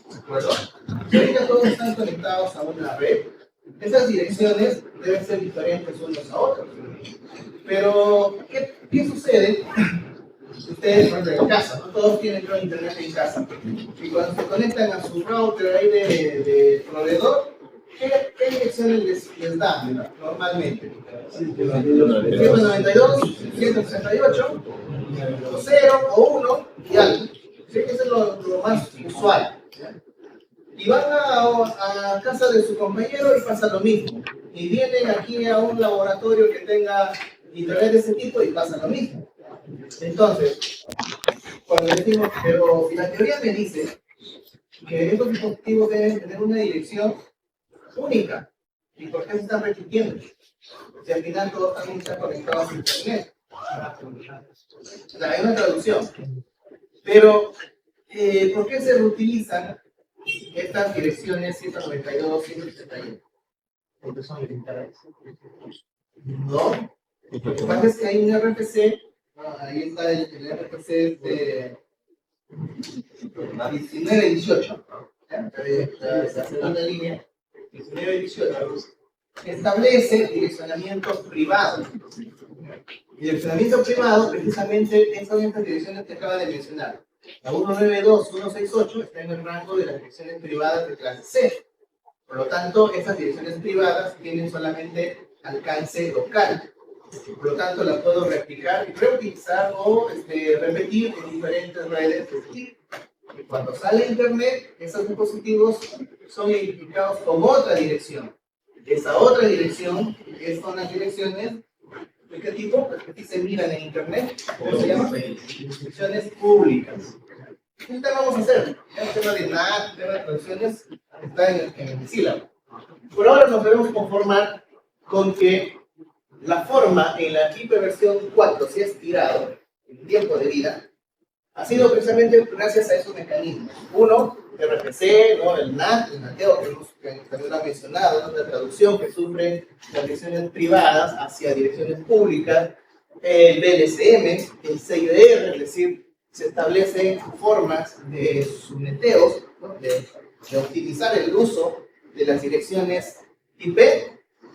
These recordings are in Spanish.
¿De acuerdo? Si ahorita todos están conectados a una red, esas direcciones deben ser diferentes unos a otros. Pero, ¿qué sucede? Ustedes, por ejemplo, en casa, ¿no? Todos tienen internet en casa. Y cuando se conectan a su router ahí de proveedor, ¿qué direcciones les dan normalmente? 192, 168, 0 o 1 y algo. ¿Sí? Eso es lo más usual. Y van a casa de su compañero y pasa lo mismo. Y vienen aquí a un laboratorio que tenga internet de ese tipo y pasa lo mismo. Entonces, cuando decimos, pero si la teoría me dice que estos dispositivos deben tener una dirección única, ¿y por qué se están repitiendo? Si al final todos también están conectados a internet. Hay una traducción. Pero, ¿por qué se reutilizan estas direcciones 192, 171? Porque son limitadas. No. Lo que pasa es que hay un RPC, ahí está el RPC de 1918, la segunda línea, 1918, establece direccionamiento privado. Y direccionamiento privado, precisamente, son estas direcciones que acaba de mencionar. La 192, 168 está en el rango de las direcciones privadas de clase C. Por lo tanto, estas direcciones privadas tienen solamente alcance local. Por lo tanto, las puedo replicar y reutilizar o repetir en diferentes redes. Y cuando sale Internet, esos dispositivos son identificados con otra dirección. Esa otra dirección son las direcciones de qué tipo, las que sí se miran en Internet, ¿cómo se llaman? Direcciones públicas. ¿Qué vamos a hacer? El tema de NAT, el tema de traducciones está en el sílabo. Por ahora nos debemos conformar con que la forma en la que versión 4 se ha estirado en tiempo de vida ha sido precisamente gracias a esos mecanismos. Uno, RPC, ¿no? El NAT, el nateo que también lo ha mencionado, ¿no? La traducción que sufren las direcciones privadas hacia direcciones públicas, el BLSM, el CIDR, es decir, se establecen formas de subneteos, ¿no? de optimizar el uso de las direcciones IP,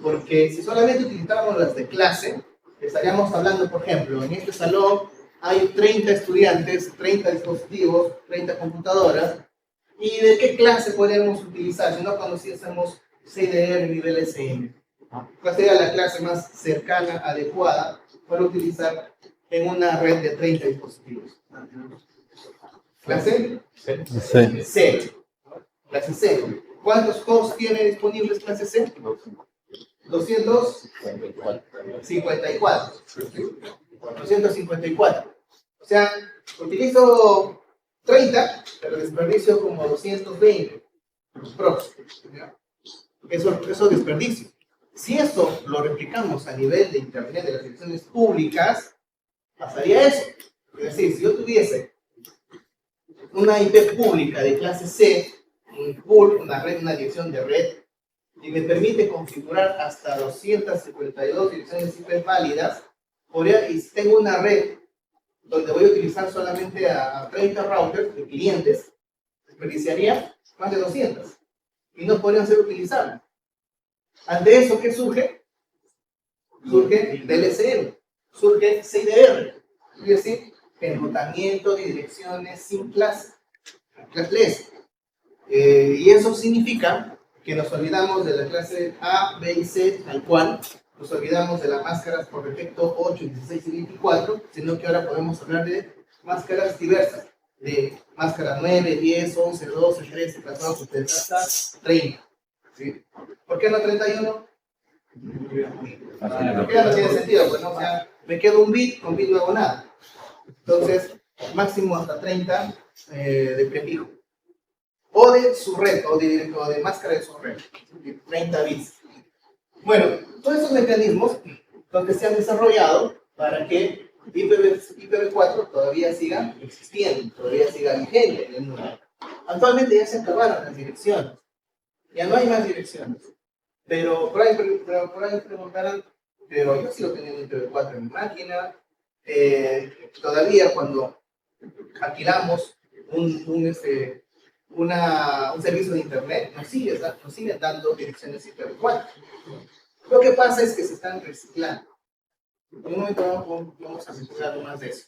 porque si solamente utilizáramos las de clase, estaríamos hablando, por ejemplo, en este salón hay 30 estudiantes, 30 dispositivos, 30 computadoras, ¿y de qué clase podríamos utilizar si no conociésemos CIDR y BLSM? ¿Cuál sería la clase más cercana, adecuada, para utilizar en una red de 30 dispositivos? ¿Clase? C. C. Clase C. ¿Cuántos hosts tiene disponibles clase C? 254. 254. O sea, utilizo 30, pero desperdicio como 220. Eso es desperdicio. Si eso lo replicamos a nivel de Internet de las direcciones públicas, pasaría eso. Es decir, si yo tuviese una IP pública de clase C, un pool, una red, una dirección de red, y me permite configurar hasta 252 direcciones IP válidas, y si tengo una red donde voy a utilizar solamente a 30 routers de clientes, desperdiciaría más de 200 y no podrían ser utilizables. Ante eso, ¿qué surge? Surge DLCM, surge CIDR, es decir, enrutamiento de direcciones sin clase, classless. Y eso significa que nos olvidamos de la clase A, B y C tal cual, nos olvidamos de las máscaras por defecto 8, 16 y 24, sino que ahora podemos hablar de máscaras diversas, de máscara 9, 10, 11, 12, 13, 14, hasta 30. ¿Sí? ¿Por qué no 31? Porque ya no tiene sentido, pues no, o sea, me quedo un bit, con bit no hago nada. Entonces, máximo hasta 30 de prefijo. O de su red, o de máscara de su red, 30 bits. Bueno, todos esos mecanismos donde se han desarrollado para que IPv4 todavía siga existiendo, todavía siga vigente en el mundo. Actualmente ya se acabaron las direcciones, ya no hay más direcciones. Pero por ahí preguntarán, pero yo sigo teniendo IPv4 en mi máquina. Todavía cuando alquilamos un servicio de internet, nos siguen dando direcciones IPv4. Lo que pasa es que se están reciclando. En un momento vamos a mencionar más de eso.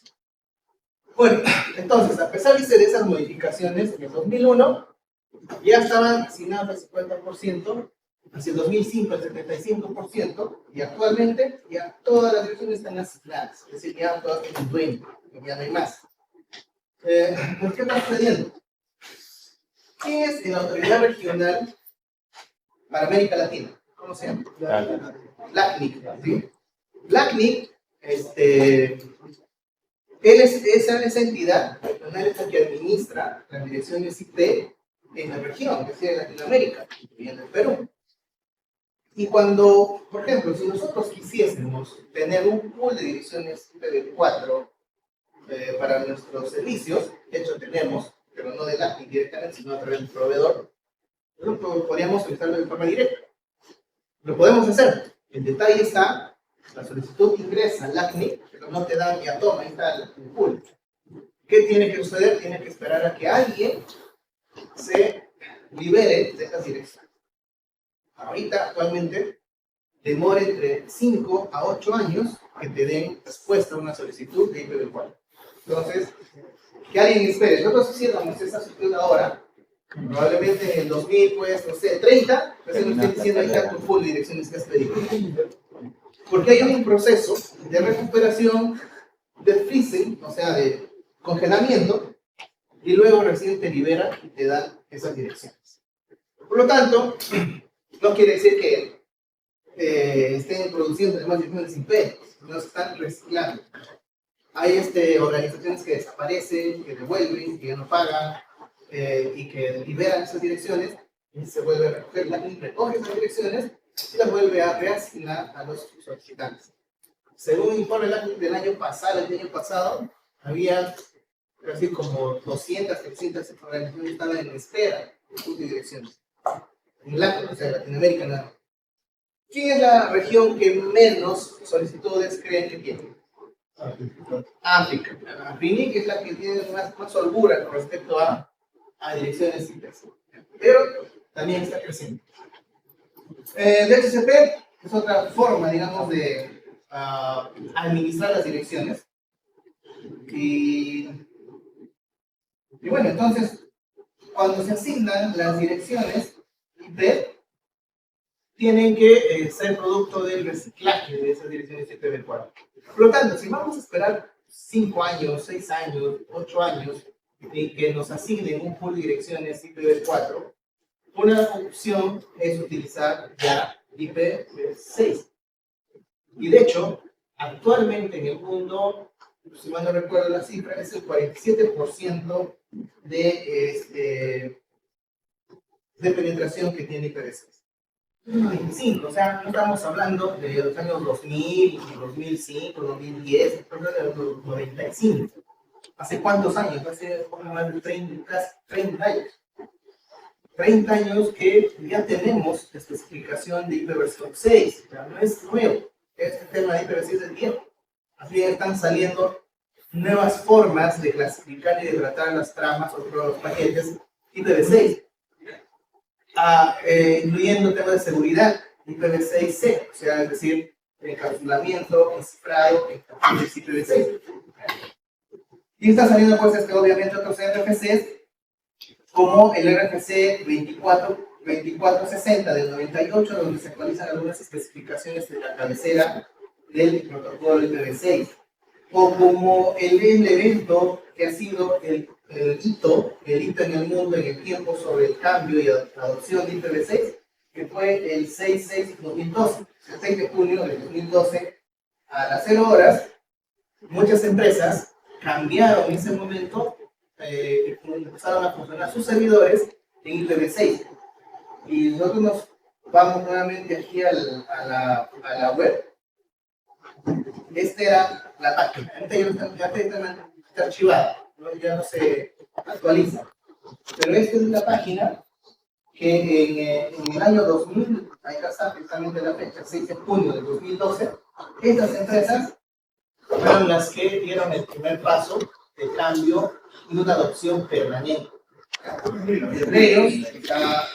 Bueno, entonces, a pesar de esas modificaciones, en el 2001 ya estaban asignadas al 50%, hacia el 2005 al 75%, y actualmente ya todas las direcciones están asignadas, es decir, ya todas tienen dueño, ya no hay más. ¿Por qué está sucediendo? ¿Quién es la autoridad regional para América Latina? ¿Cómo se llama? LACNIC, ¿sí? LACNIC, él es esa entidad regional que administra las direcciones IP en la región, es decir, en Latinoamérica y en el Perú. Y cuando, por ejemplo, si nosotros quisiésemos tener un pool de direcciones IPv4 para nuestros servicios, de hecho tenemos, pero no de LACNIC directamente, sino a través del proveedor, nosotros podríamos solicitarlo de forma directa. Lo podemos hacer. El detalle está, la solicitud ingresa al LACNIC, pero no te dan ya toma, ahí está el pool. ¿Qué tiene que suceder? Tiene que esperar a que alguien se libere de estas direcciones. Ahorita, actualmente, demora entre 5 a 8 años que te den respuesta a una solicitud de IPv4. Entonces, que alguien espere. Nosotros hiciéramos esa solicitud ahora, probablemente en el 2000, pues, no sé, 30, pues no estoy diciendo ahí está tu pool de direcciones que has pedido. Porque hay un proceso de recuperación, de freezing, o sea, de congelamiento, y luego recién te libera y te da esas direcciones. Por lo tanto, no quiere decir que estén produciendo además direcciones IP, no se están reciclando. Hay organizaciones que desaparecen, que devuelven, que ya no pagan, y que liberan esas direcciones, y se vuelve a recoger, recoge esas direcciones y las vuelve a reasignar a los solicitantes. Según un informe del año pasado, había casi como 200, 300 organizaciones que estaban en espera de sus direcciones. En LATAM, o sea, Latinoamérica nada. ¿Quién es la región que menos solicitudes creen que tiene? África. África es la que tiene más holgura con respecto a direcciones IP. Pero también está creciendo. DHCP es otra forma, digamos, de administrar las direcciones. Y bueno, entonces, cuando se asignan las direcciones IP, tienen que ser producto del reciclaje de esas direcciones IPv4. Por lo tanto, si vamos a esperar 5 años, 6 años, 8 años, en que nos asignen un pool de direcciones IPv4, una opción es utilizar ya IPv6. Y de hecho, actualmente en el mundo, si mal no recuerdo la cifra, es el 47% de penetración que tiene IPv6. 25, o sea, no estamos hablando de los años 2000, 2005, 2010, estamos hablando de los 95. ¿Hace cuántos años? Hace más de 30 años. 30 años que ya tenemos especificación de IPv6, o sea, no es nuevo. Este tema de IPv6 es viejo. Así están saliendo nuevas formas de clasificar y de tratar las tramas o los paquetes IPv6. Incluyendo temas de seguridad, IPv6C, o sea, es decir, encapsulamiento, cifrado, de IPv6. Y está saliendo pues obviamente otros RFCs, como el RFC 2460 del 98, donde se actualizan algunas especificaciones de la cabecera del protocolo IPv6, o como el evento que ha sido el hito en el mundo en el tiempo sobre el cambio y adopción de IPv6, que fue el 6/6/2012, el 6 de junio de 2012, a las 0 horas, muchas empresas cambiaron en ese momento, empezaron a funcionar sus servidores en IPv6. Y nosotros nos vamos nuevamente aquí a la web. Esta era la página. Ya está archivada, ¿no? Ya no se actualiza. Pero esta es la página que en el año 2000, ahí está precisamente la fecha, 6 de junio de 2012, estas empresas fueron las que dieron el primer paso de cambio y una adopción permanente. Entre ellos está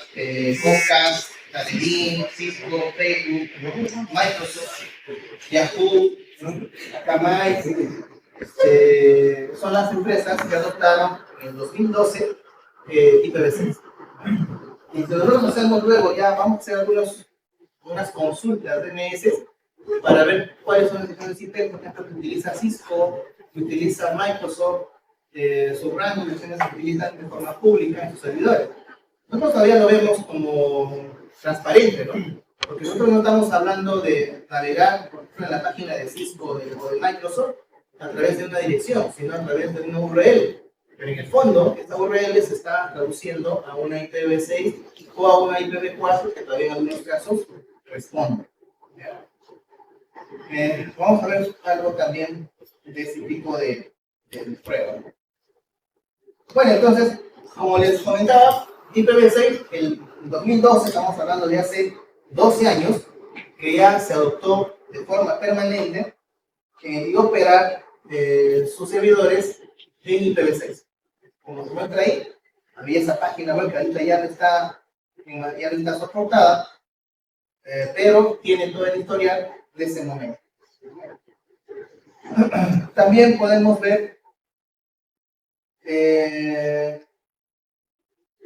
Comcast, Cadelín, Cisco, Facebook, Microsoft, Yahoo, Akamai, son las empresas que adoptaron en el 2012 IPv6. Y si nosotros hacemos luego, ya vamos a hacer unas consultas de DNS para ver cuáles son las direcciones IP, por ejemplo, que utiliza Cisco, que utiliza Microsoft, sus rangos de direcciones que utilizan de forma pública en sus servidores. Nosotros todavía lo vemos como transparente, ¿no? Porque nosotros no estamos hablando de navegar, por ejemplo, en la página de Cisco o de Microsoft a través de una dirección, sino a través de una URL. Pero en el fondo, esta URL se está traduciendo a una IPv6 o a una IPv4 que todavía en algunos casos responde. Vamos a ver algo también de ese tipo de prueba. Bueno, entonces, como les comentaba, IPv6, el 2012, estamos hablando de hace 12 años, que ya se adoptó de forma permanente y operar sus servidores en IPv6. Como se muestra ahí, había esa página web que ahorita ya no está soportada, pero tiene todo el historial de ese momento. También podemos ver,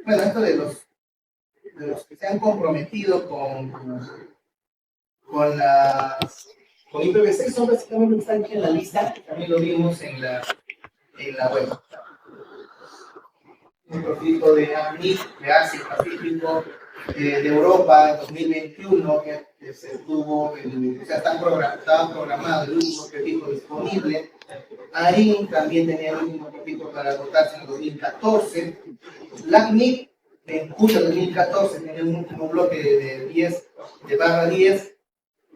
bueno, esto de los que se han comprometido con IPv6 son básicamente los que están aquí en la lista, también lo vimos en la web. Un proyecto de AMNIC, de Asia Pacífico, de Europa en 2021, que se tuvo, estaban programados el último prototipo disponible. ARIN también tenía el último prototipo para adoptarse en 2014. LACNIC en julio de 2014 tenía un último bloque de 10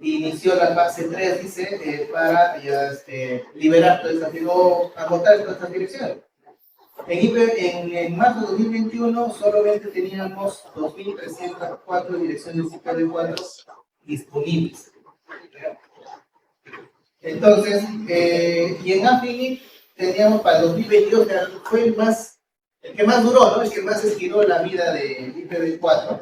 inició la fase 3, dice, para ya, liberar todas estas, o agotar todas estas direcciones. En marzo de 2021 solamente teníamos 2.304 direcciones IPv4 disponibles. Entonces, y en Affiliate teníamos para el 2022, que fue el que más duró, ¿no? El que más estiró la vida de IPv4.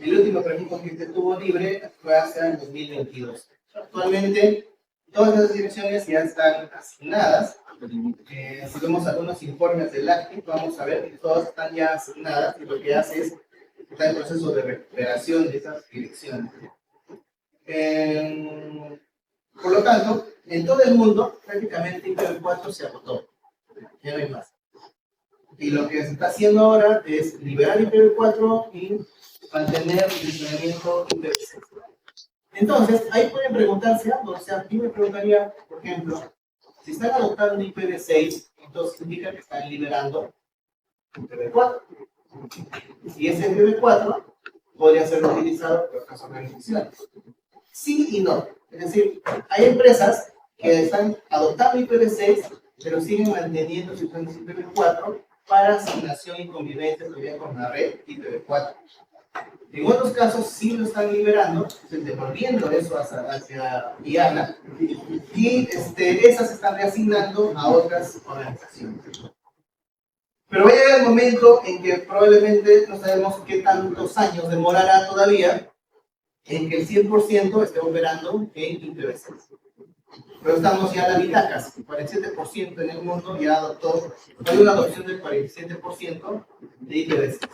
El último proyecto que se tuvo libre fue hacia el 2022. Actualmente, todas esas direcciones ya están asignadas. Si vemos algunos informes del ACTIC, vamos a ver que todas están ya asignadas y lo que hace es está en proceso de recuperación de esas direcciones. Por lo tanto, en todo el mundo, prácticamente IPv4 se agotó. Ya no hay más. Y lo que se está haciendo ahora es liberar IPv4 y mantener el funcionamiento IPv6. Entonces, ahí pueden preguntarse algo. O sea, yo me preguntaría, por ejemplo, si están adoptando IPv6, entonces significa que están liberando IPv4. Y ese IPv4 podría ser utilizado por otras organizaciones. Sí y no. Es decir, hay empresas que están adoptando IPv6, pero siguen manteniendo su IPv4 para asignación y convivencia todavía con la red IPv4. En otros casos sí lo están liberando, devolviendo eso hacia IANA, y esas se están reasignando a otras organizaciones. Pero va a llegar el momento en que probablemente no sabemos qué tantos años demorará todavía en que el 100% esté operando en IPv6. Pero estamos ya a la mitad casi, el 47% en el mundo ya adoptó, hay una adopción del 47% de IPv6.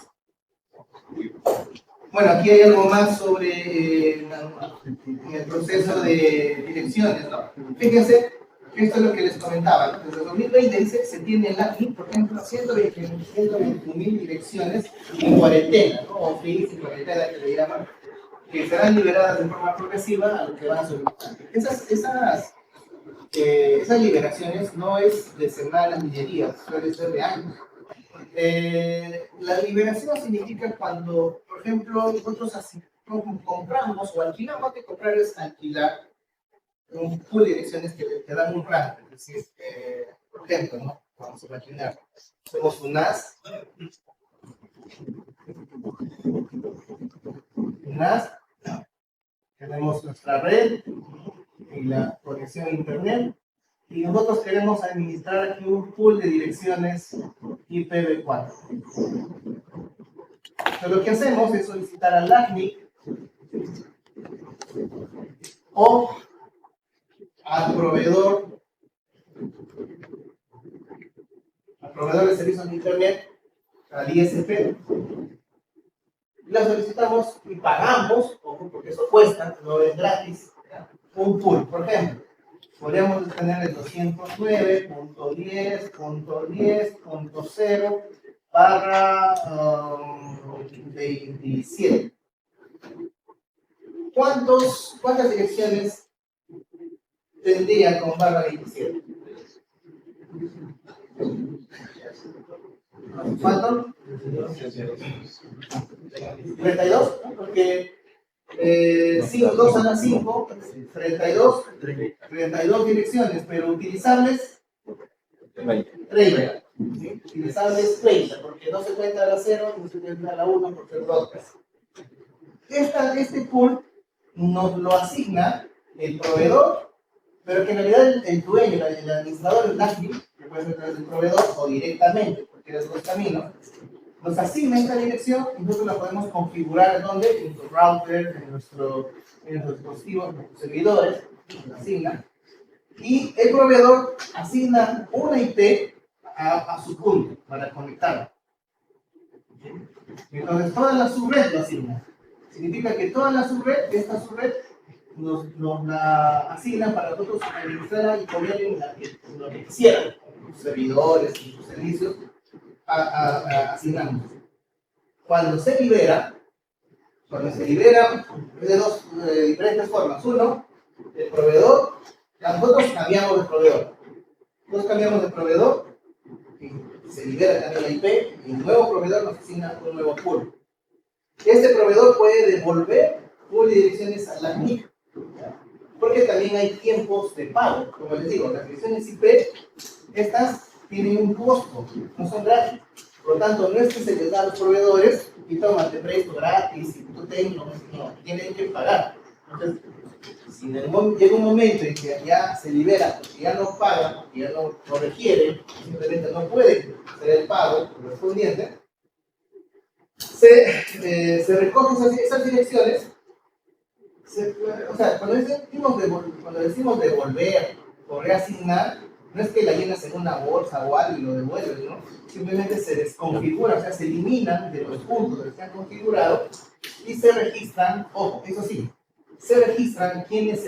Bueno, aquí hay algo más sobre el proceso de direcciones, ¿no? Fíjense, esto es lo que les comentaba, ¿no? Desde 2020 dice, se tiene en LACNIC, por ejemplo, 121.000 direcciones en cuarentena, ¿no? O free en cuarentena, que le llaman, que serán liberadas de forma progresiva a lo que van a solicitar. Esas liberaciones no es de semanas ni de días, suele ser de años. La liberación significa cuando, por ejemplo, nosotros compramos o alquilamos, que comprar es alquilar un pool de direcciones que te dan un rango. Es decir, por ejemplo, ¿no? Vamos a imaginar, somos un NAS NAS, tenemos nuestra red y la conexión a internet, y nosotros queremos administrar aquí un pool de direcciones IPv4. Entonces lo que hacemos es solicitar al LACNIC o al proveedor de servicios de internet, al ISP, la solicitamos y pagamos, ojo, porque eso cuesta, no es gratis, ¿ya? Un pool. Por ejemplo, podríamos tener el 209.10.10.0 barra 27. ¿Cuántas direcciones tendría con barra 27? ¿Cuánto? 32, ¿no? Porque 2 a las 5, 32 direcciones, pero utilizables 30. ¿Sí? Utilizables 30, porque no se cuenta a la 0, no se cuenta a la 1 por ser broadcast. Este pool nos lo asigna el proveedor, pero que en realidad el dueño, el administrador del LACNIC, que puede ser a través del proveedor o directamente, porque es dos caminos, nos asigna esta dirección y nosotros la podemos configurar ¿dónde? En nuestro router, en nuestros dispositivos, en nuestros servidores, nos asigna. Y el proveedor asigna una IP a su punto para conectar. Entonces toda la subred lo asigna. Significa que toda la subred, esta subred, nos la asignan para nosotros administrar y poner lo que quisieran, sus servidores, sus servicios, asignamos. Cuando se libera es de dos diferentes formas. Uno, el proveedor, nosotros cambiamos de proveedor. Y se libera también la IP, y el nuevo proveedor nos asigna un nuevo pool. Este proveedor puede devolver pool de direcciones a la NIC, porque también hay tiempos de pago. Como les digo, las direcciones IP, estas tienen un costo, no son gratis. Por lo tanto, no es que se les da a los proveedores y toma, te presto gratis y tú tengo, no, tienen que pagar. Entonces, si llega un momento en que ya se libera, porque ya no paga, porque ya no requiere, simplemente no puede hacer el pago correspondiente, se recogen esas direcciones. O sea, cuando decimos devolver o reasignar, no es que la llenas en una bolsa o algo y lo devuelves, ¿no? Simplemente se desconfigura, o sea, se eliminan de los puntos que se han configurado y se registran, ojo, eso sí, se registran quién es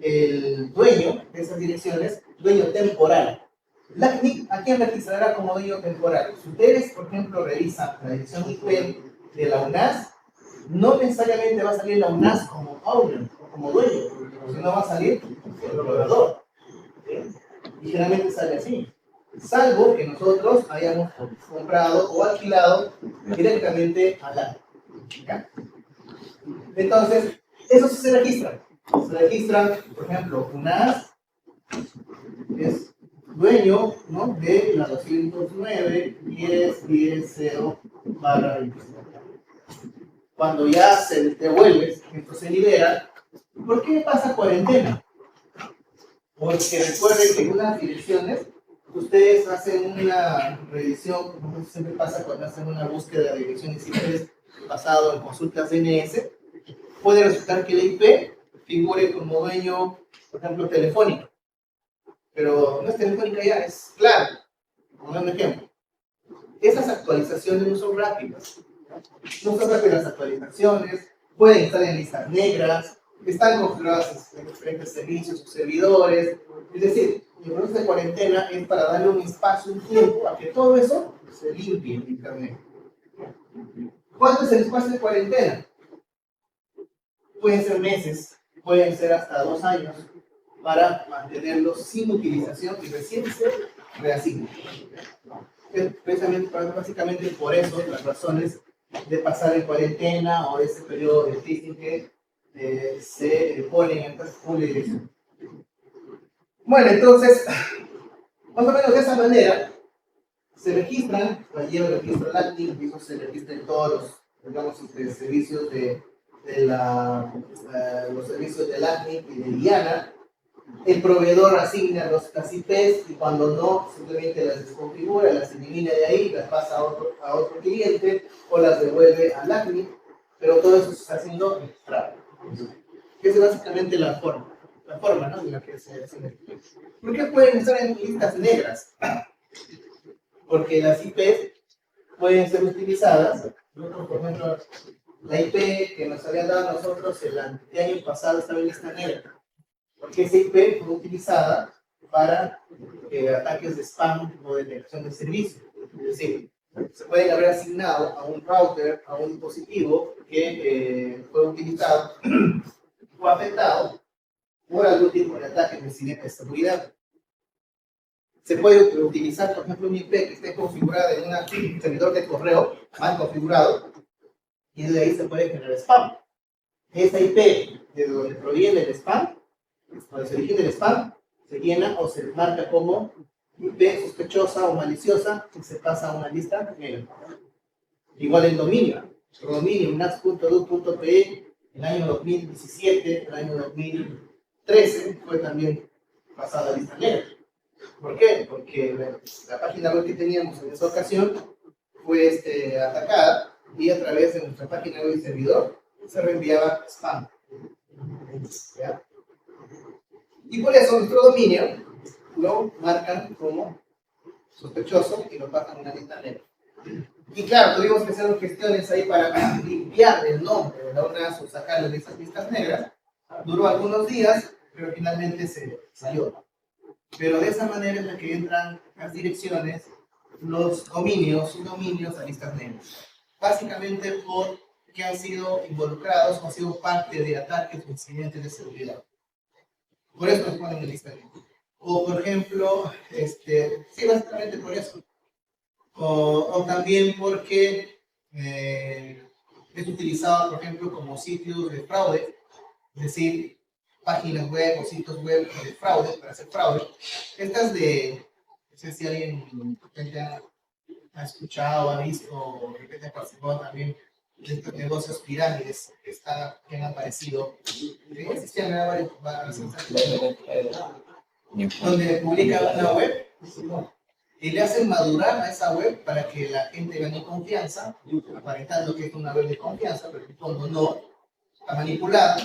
el dueño de esas direcciones, dueño temporal. LACNIC, ¿a quién registrará como dueño temporal? Si ustedes, por ejemplo, revisan la dirección IP de la UNAS, no necesariamente va a salir la UNAS como owner o como dueño, sino va a salir el proveedor. Y generalmente sale así, salvo que nosotros hayamos comprado o alquilado directamente a la. Entonces, eso sí se registra. Se registran, por ejemplo, UNAS es dueño, ¿no?, de la 209.10.10.0 barra 27. Cuando ya se devuelve, esto se libera. ¿Por qué pasa cuarentena? Porque recuerden que en unas direcciones ustedes hacen una revisión, como siempre pasa cuando hacen una búsqueda de direcciones IP basado en consultas DNS, puede resultar que la IP figure como dueño, por ejemplo, Telefónica. Pero no es Telefónica ya, es Claro, como un ejemplo. Esas actualizaciones no son rápidas. No son rápidas las actualizaciones, pueden estar en listas negras, están configuradas en diferentes servicios o servidores. Es decir, el proceso de cuarentena es para darle un espacio, un tiempo a que todo eso se limpie en internet. ¿Cuánto es el espacio de cuarentena? Pueden ser meses, pueden ser hasta 2 años, para mantenerlos sin utilización y recién se reasignan. Precisamente, básicamente por eso, las razones de pasar en cuarentena o ese periodo de phishing que se ponen en estas publicaciones. Bueno, entonces, más o menos de esa manera, Se registran, lleva el registro LACNIC, y eso se registra en todos los, digamos, servicios los servicios de LACNIC y de Diana. El proveedor asigna las IPs y cuando no, simplemente las desconfigura, las elimina de ahí, las pasa a otro cliente o las devuelve a LACNIC, pero todo eso se está haciendo registrado. Esa es básicamente la forma, ¿no?, en la que se hace. ¿Por qué pueden estar en listas negras? Porque las IPs pueden ser utilizadas. Nosotros, por ejemplo, la IP que nos habían dado a nosotros el año pasado estaba en lista negra, porque esa IP fue utilizada para ataques de spam o de detección de servicio. Es decir, se pueden haber asignado a un router, a un dispositivo que fue utilizado o afectado por algún tipo de ataque de ciberseguridad. Se puede utilizar, por ejemplo, una IP que esté configurada en un servidor de correo mal configurado y de ahí se puede generar spam. Esa IP de donde proviene el spam, donde se origina el spam, se llena o se marca como IP sospechosa o maliciosa y se pasa a una lista negra. Igual el dominio. El dominio nas.edu.pe el año 2017, el año 2013 fue también pasado a lista negra. ¿Por qué? Porque la página web que teníamos en esa ocasión fue atacada y a través de nuestra página web y servidor se reenviaba spam. ¿Ya? Y por eso nuestro dominio lo marcan como sospechoso y lo pasan a una lista negra. Y claro, tuvimos que hacer gestiones ahí para limpiar el nombre de la UNAS o sacarlo de esas listas negras. Duró algunos días, pero finalmente se salió. Pero de esa manera es la que entran las direcciones, los dominios a listas negras. Básicamente porque han sido involucrados o han sido parte de ataques o incidentes de seguridad. Por eso los ponen en lista negra. O por ejemplo, sí, básicamente por eso. O también porque es utilizado, por ejemplo, como sitios de fraude, es decir, páginas web o sitios web de fraude, para hacer fraude. Estas no sé si alguien de repente ha escuchado, ha visto, o de repente ha participado también de estos negocios pirámides que han aparecido. Existían varios donde publican una web y le hacen madurar a esa web para que la gente gane confianza, aparentando que es una web de confianza, pero en el fondo no, está manipulada.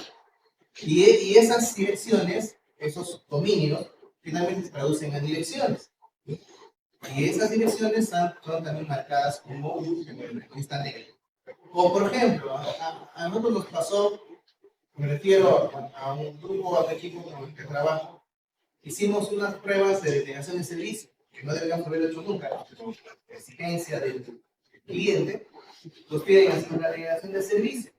Y esas direcciones, esos dominios, finalmente se traducen en direcciones. Y esas direcciones son también marcadas como lista negra. O por ejemplo, a nosotros nos pasó, me refiero a un grupo, a un equipo con el que trabajo, hicimos unas pruebas de denegación de servicio, que no deberíamos haber hecho nunca, por exigencia del cliente, nos piden hacer una denegación de servicio.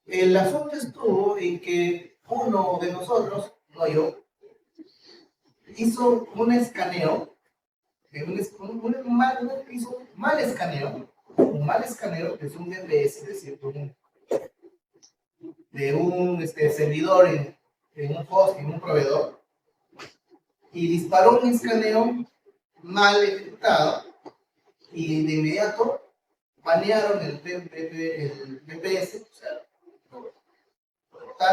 El asunto estuvo en que uno de nosotros, no yo, hizo un escaneo, hizo un mal escaneo, que es un DNS, es decir, de un servidor en un host, en un proveedor, y disparó un escaneo mal ejecutado, y de inmediato banearon el VPS, o sea,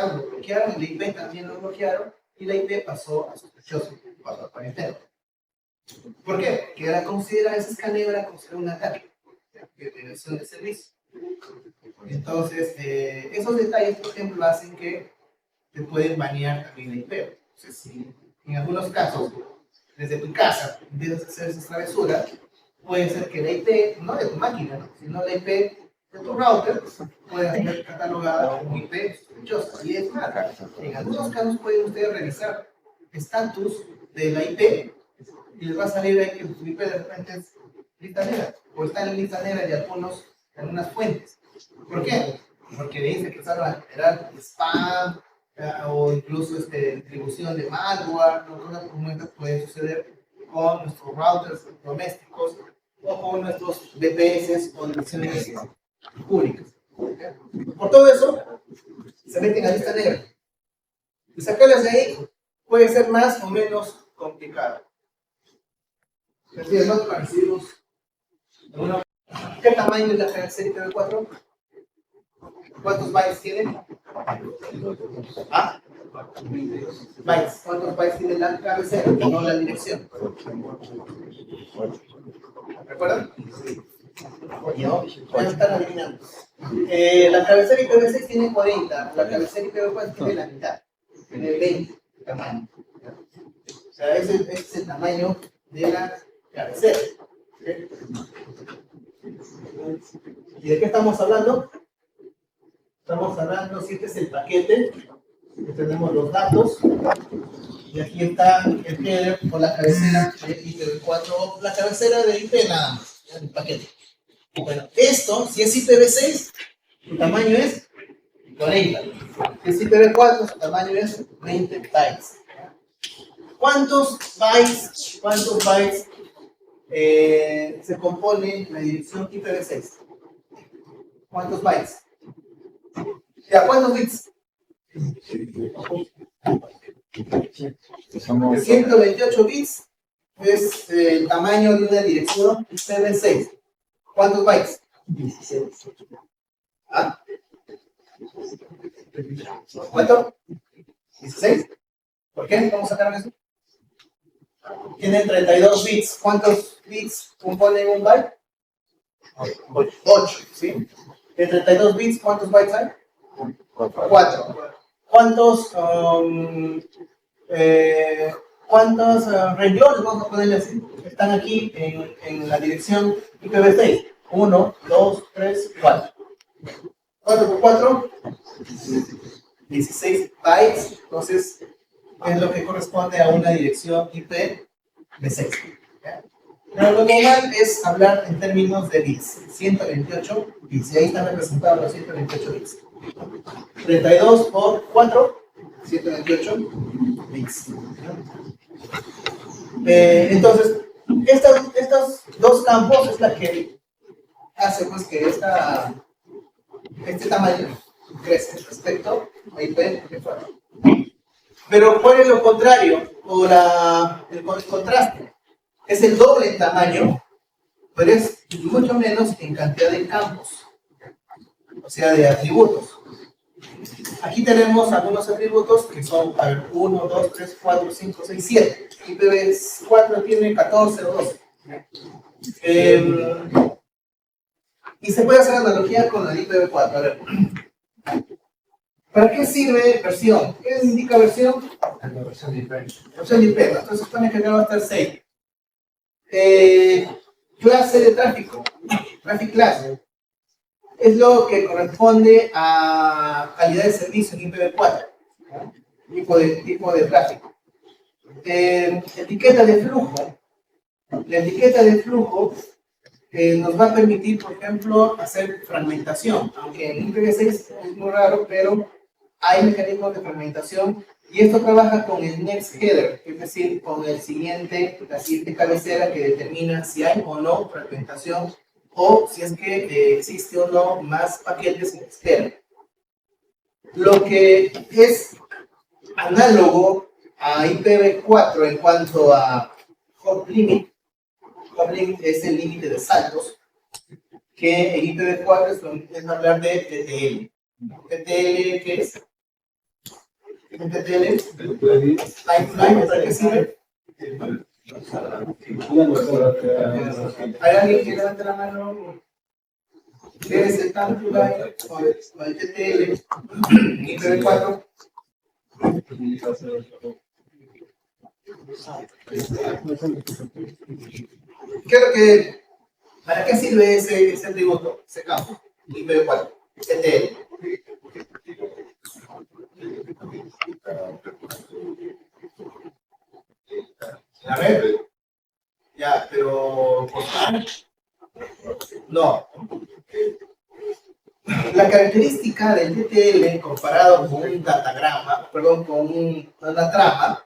lo bloquearon, el IP también lo bloquearon, y la IP pasó a sospechoso, pasó a cuarentena. ¿Por qué? Porque ese escaneo era considerado un ataque de denegación de servicio. Entonces, esos detalles, por ejemplo, hacen que te pueden banear también la IP. Entonces, si en algunos casos, desde tu casa, empiezas a hacer esas travesuras, puede ser que la IP, no de tu máquina, ¿no?, sino la IP de tu router, puede ser catalogada como IP sospechosa. Y es más, en algunos casos pueden ustedes revisar estatus de la IP y les va a salir ahí que tu IP de repente es lista negra, o está en lista negra de algunas fuentes. ¿Por qué? Porque le dice que están a generar spam o incluso distribución de malware, ¿no? Cosas como estas pueden suceder con nuestros routers domésticos o con nuestros VPS o direcciones públicas. Por todo eso, se meten a lista negra. Y sacarlas de ahí puede ser más o menos complicado. Entonces, ¿no? Para recibirlos una... ¿Qué tamaño es la serie IPv4? ¿Cuántos bytes tiene? ¿Ah? Bytes. ¿Cuántos bytes tiene la cabecera? No la dirección. ¿Recuerdan? No, ya están adivinando. La cabecera IPv6 tiene 40, la cabecera IPv4 tiene la mitad, tiene 20 de tamaño. O sea, ese es el tamaño de la cabecera. ¿Okay? ¿Y de qué estamos hablando? Estamos hablando, si este es el paquete, que tenemos los datos, y aquí está el header o la cabecera de IPv4, la cabecera de IP nada más, el paquete. Bueno, esto, si es IPv6, su tamaño es 40. Si es IPv4, su tamaño es 20 bytes. ¿Cuántos bytes se compone la dirección IPv6? ¿Cuántos bytes? ¿Ya cuántos bits? 128 bits es el tamaño de una dirección IPv6. ¿Cuántos bytes? 16. ¿Ah? ¿Cuánto? 16. ¿Por qué? ¿Cómo sacaron eso? Tiene 32 bits. ¿Cuántos bits componen un byte? 8, ¿sí? De 32 bits, ¿cuántos bytes hay? 4. ¿Cuántos renglones, vamos a ponerle así, están aquí en la dirección IPv6? 1, 2, 3, 4. 4 por 4, 16 bytes. Entonces, es lo que corresponde a una dirección IPv6. Pero lo normal es hablar en términos de bits. 128 bits. Y ahí están representados los 128 bits. 32 por 4, 128 bits. Entonces, estos dos campos es la que hace pues que este tamaño crece respecto a IPv4. Pero ¿cuál es lo contrario? O el contraste. Es el doble en tamaño, pero es mucho menos en cantidad de campos, o sea, de atributos. Aquí tenemos algunos atributos que son, a ver, 1, 2, 3, 4, 5, 6, 7. IPv4 tiene 14 o 12. Y se puede hacer analogía con el IPv4. A ver, ¿para qué sirve versión? ¿Qué indica versión? La versión de IP. Versión de IP, ¿no? Entonces se supone que acá va a estar 6. Clase de tráfico, traffic class, es lo que corresponde a calidad de servicio en IPv4, tipo de tráfico. Etiqueta de flujo. La etiqueta de flujo nos va a permitir, por ejemplo, hacer fragmentación, aunque en IPv6 es muy raro, pero hay mecanismos de fragmentación. Y esto trabaja con el next header, es decir, con la siguiente cabecera que determina si hay o no fragmentación o si es que existe o no más paquetes en espera. Lo que es análogo a IPv4 en cuanto a hop limit es el límite de saltos, que en IPv4 es hablar de TTL. ¿TTL qué es? TTL, timeline, ¿para qué sirve? ¿Hay alguien que levante la mano? ¿Qué es el timeline o el TTL? IPv4. Creo que, ¿para qué sirve ese atributo, ese campo? IPv4, TTL. A ver, ya, pero no. La característica del TTL comparado con un datagrama, perdón, con una trama,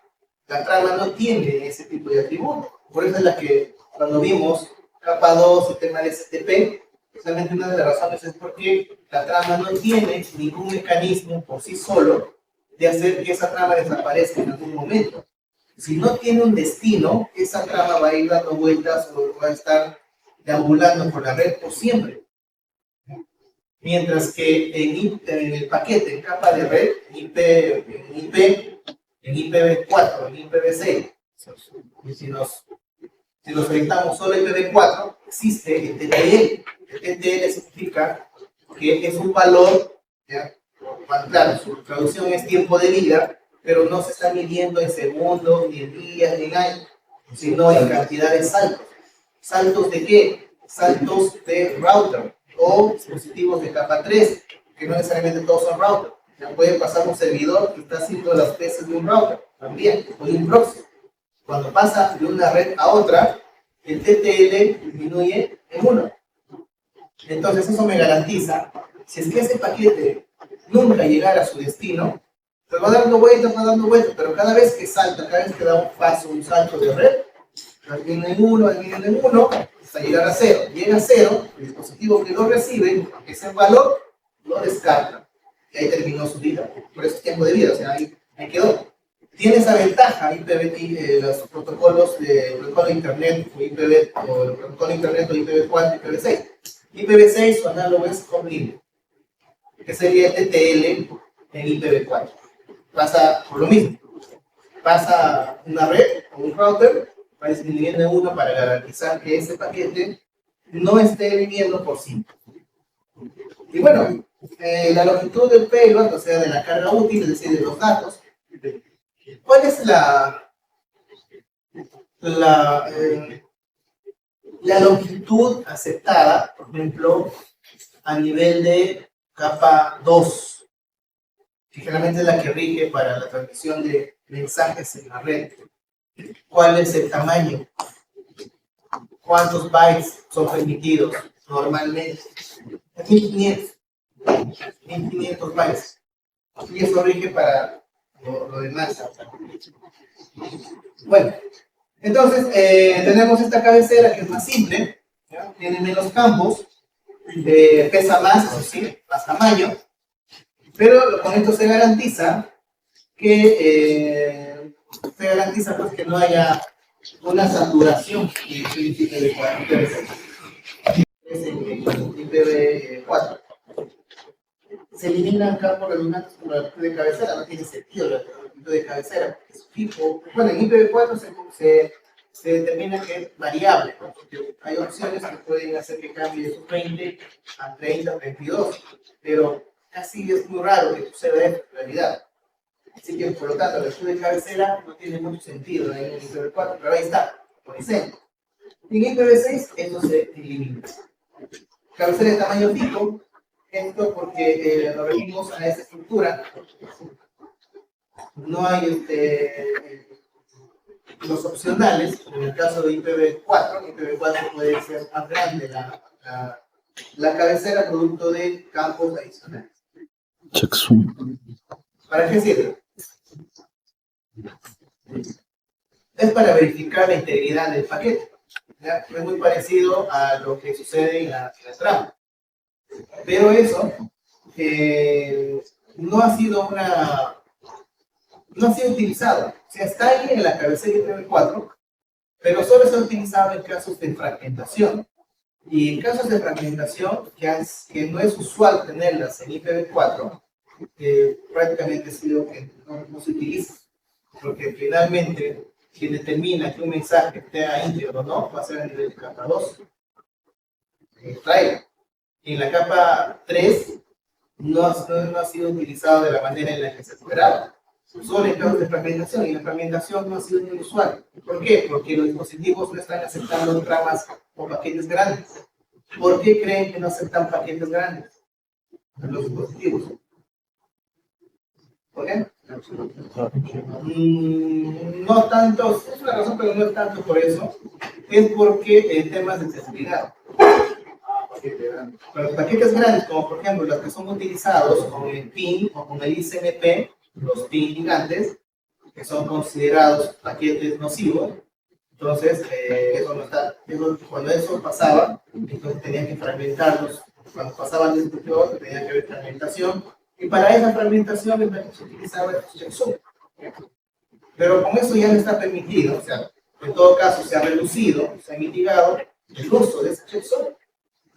la trama no tiene ese tipo de atributo. Por eso es la que cuando vimos capa 2, el tema de STP, precisamente una de las razones es porque la trama no tiene ningún mecanismo por sí solo de hacer que esa trama desaparezca en algún momento, Si no tiene un destino, esa trama va a ir dando vueltas o va a estar deambulando por la red por siempre. Mientras que en el paquete, en capa de red, en IPv4, en IPv6, si nos orientamos solo a IPv4, existe el TTL. El TTL significa que es un valor, ¿ya? Claro, su traducción es tiempo de vida, pero no se está midiendo en segundos, ni en días, ni en años, sino en cantidad de saltos. ¿Saltos de qué? Saltos de router o dispositivos de capa 3, que no necesariamente todos son router. Ya puede pasar un servidor que está haciendo las veces de un router, también, o de un proxy. Cuando pasa de una red a otra, el TTL disminuye en 1. Entonces eso me garantiza, si es que ese paquete nunca llegara a su destino, pues va dando vueltas, pero cada vez que salta, cada vez que da un paso, un salto de red, viene en 1, hasta llegar a 0. Llega a 0, el dispositivo que lo recibe, ese valor, lo descarta. Y ahí terminó su vida. Por eso es tiempo de vida, o sea, ahí quedó. Tiene esa ventaja los protocolos de protocolo de Internet o el protocolo de Internet o IPv4 y IPv6. IPv6 su análogo es Comlink, que sería el TTL en IPv4. Pasa por lo mismo. Pasa una red o un router, va disminuyendo en 1 para garantizar que ese paquete no esté viniendo por sí. Y bueno, la longitud del payload, o sea, de la carga útil, es decir, de los datos. ¿Cuál es la longitud aceptada, por ejemplo, a nivel de capa 2? Que generalmente es la que rige para la transmisión de mensajes en la red. ¿Cuál es el tamaño? ¿Cuántos bytes son permitidos normalmente? 1500 bytes. Y eso rige para lo demás. Bueno, entonces tenemos esta cabecera que es más simple, ¿ya? Tiene menos campos, pesa más, eso sí, más tamaño, pero con esto se garantiza que pues, que no haya una saturación de IPv4. Es el IPv4. Se eliminan campos redundantes por la longitud de cabecera, no tiene sentido la longitud de cabecera. Es fijo. Bueno, en IPv4 se determina que es variable, ¿no? Porque hay opciones que pueden hacer que cambie de 20 a 30, 32, pero casi es muy raro que suceda esto en realidad. Así que, por lo tanto, la longitud de cabecera no tiene mucho sentido en el IPv4, pero ahí está, por ejemplo. En IPv6 esto se elimina. Cabecera de tamaño fijo. Esto porque nos referimos a esta estructura. No hay los opcionales. En el caso de IPv4 puede ser más grande la cabecera producto de campos adicionales. Checksum. ¿Para qué sirve? Es para verificar la integridad del paquete. ¿Ya? Es muy parecido a lo que sucede en la trama. Pero eso no ha sido utilizado. O sea, está ahí en la cabecera IPv4, pero solo se ha utilizado en casos de fragmentación. Y en casos de fragmentación, que no es usual tenerlas en IPv4, prácticamente ha sido que no se utiliza. Porque finalmente, quien determina que un mensaje esté íntegro o no, va a ser a nivel de capa 2. En la capa 3 no ha sido utilizado de la manera en la que se esperaba. Solo en casos de fragmentación, y la fragmentación no ha sido muy usual. ¿Por qué? Porque los dispositivos no están aceptando tramas o paquetes grandes. ¿Por qué creen que no aceptan paquetes grandes los dispositivos? ¿Por qué? No tanto, es una razón, pero no es tanto por eso. Es porque temas de seguridad. Para los paquetes grandes, como por ejemplo los que son utilizados con el PIN o con el ICMP, los PIN gigantes, que son considerados paquetes nocivos, entonces eso no está. Cuando eso pasaba, entonces tenían que fragmentarlos. Cuando pasaban de un dispositivo a otro, tenía que haber fragmentación. Y para esa fragmentación se utilizaba el checksum. Pero con eso ya no está permitido, o sea, en todo caso se ha reducido, se ha mitigado el uso de ese checksum,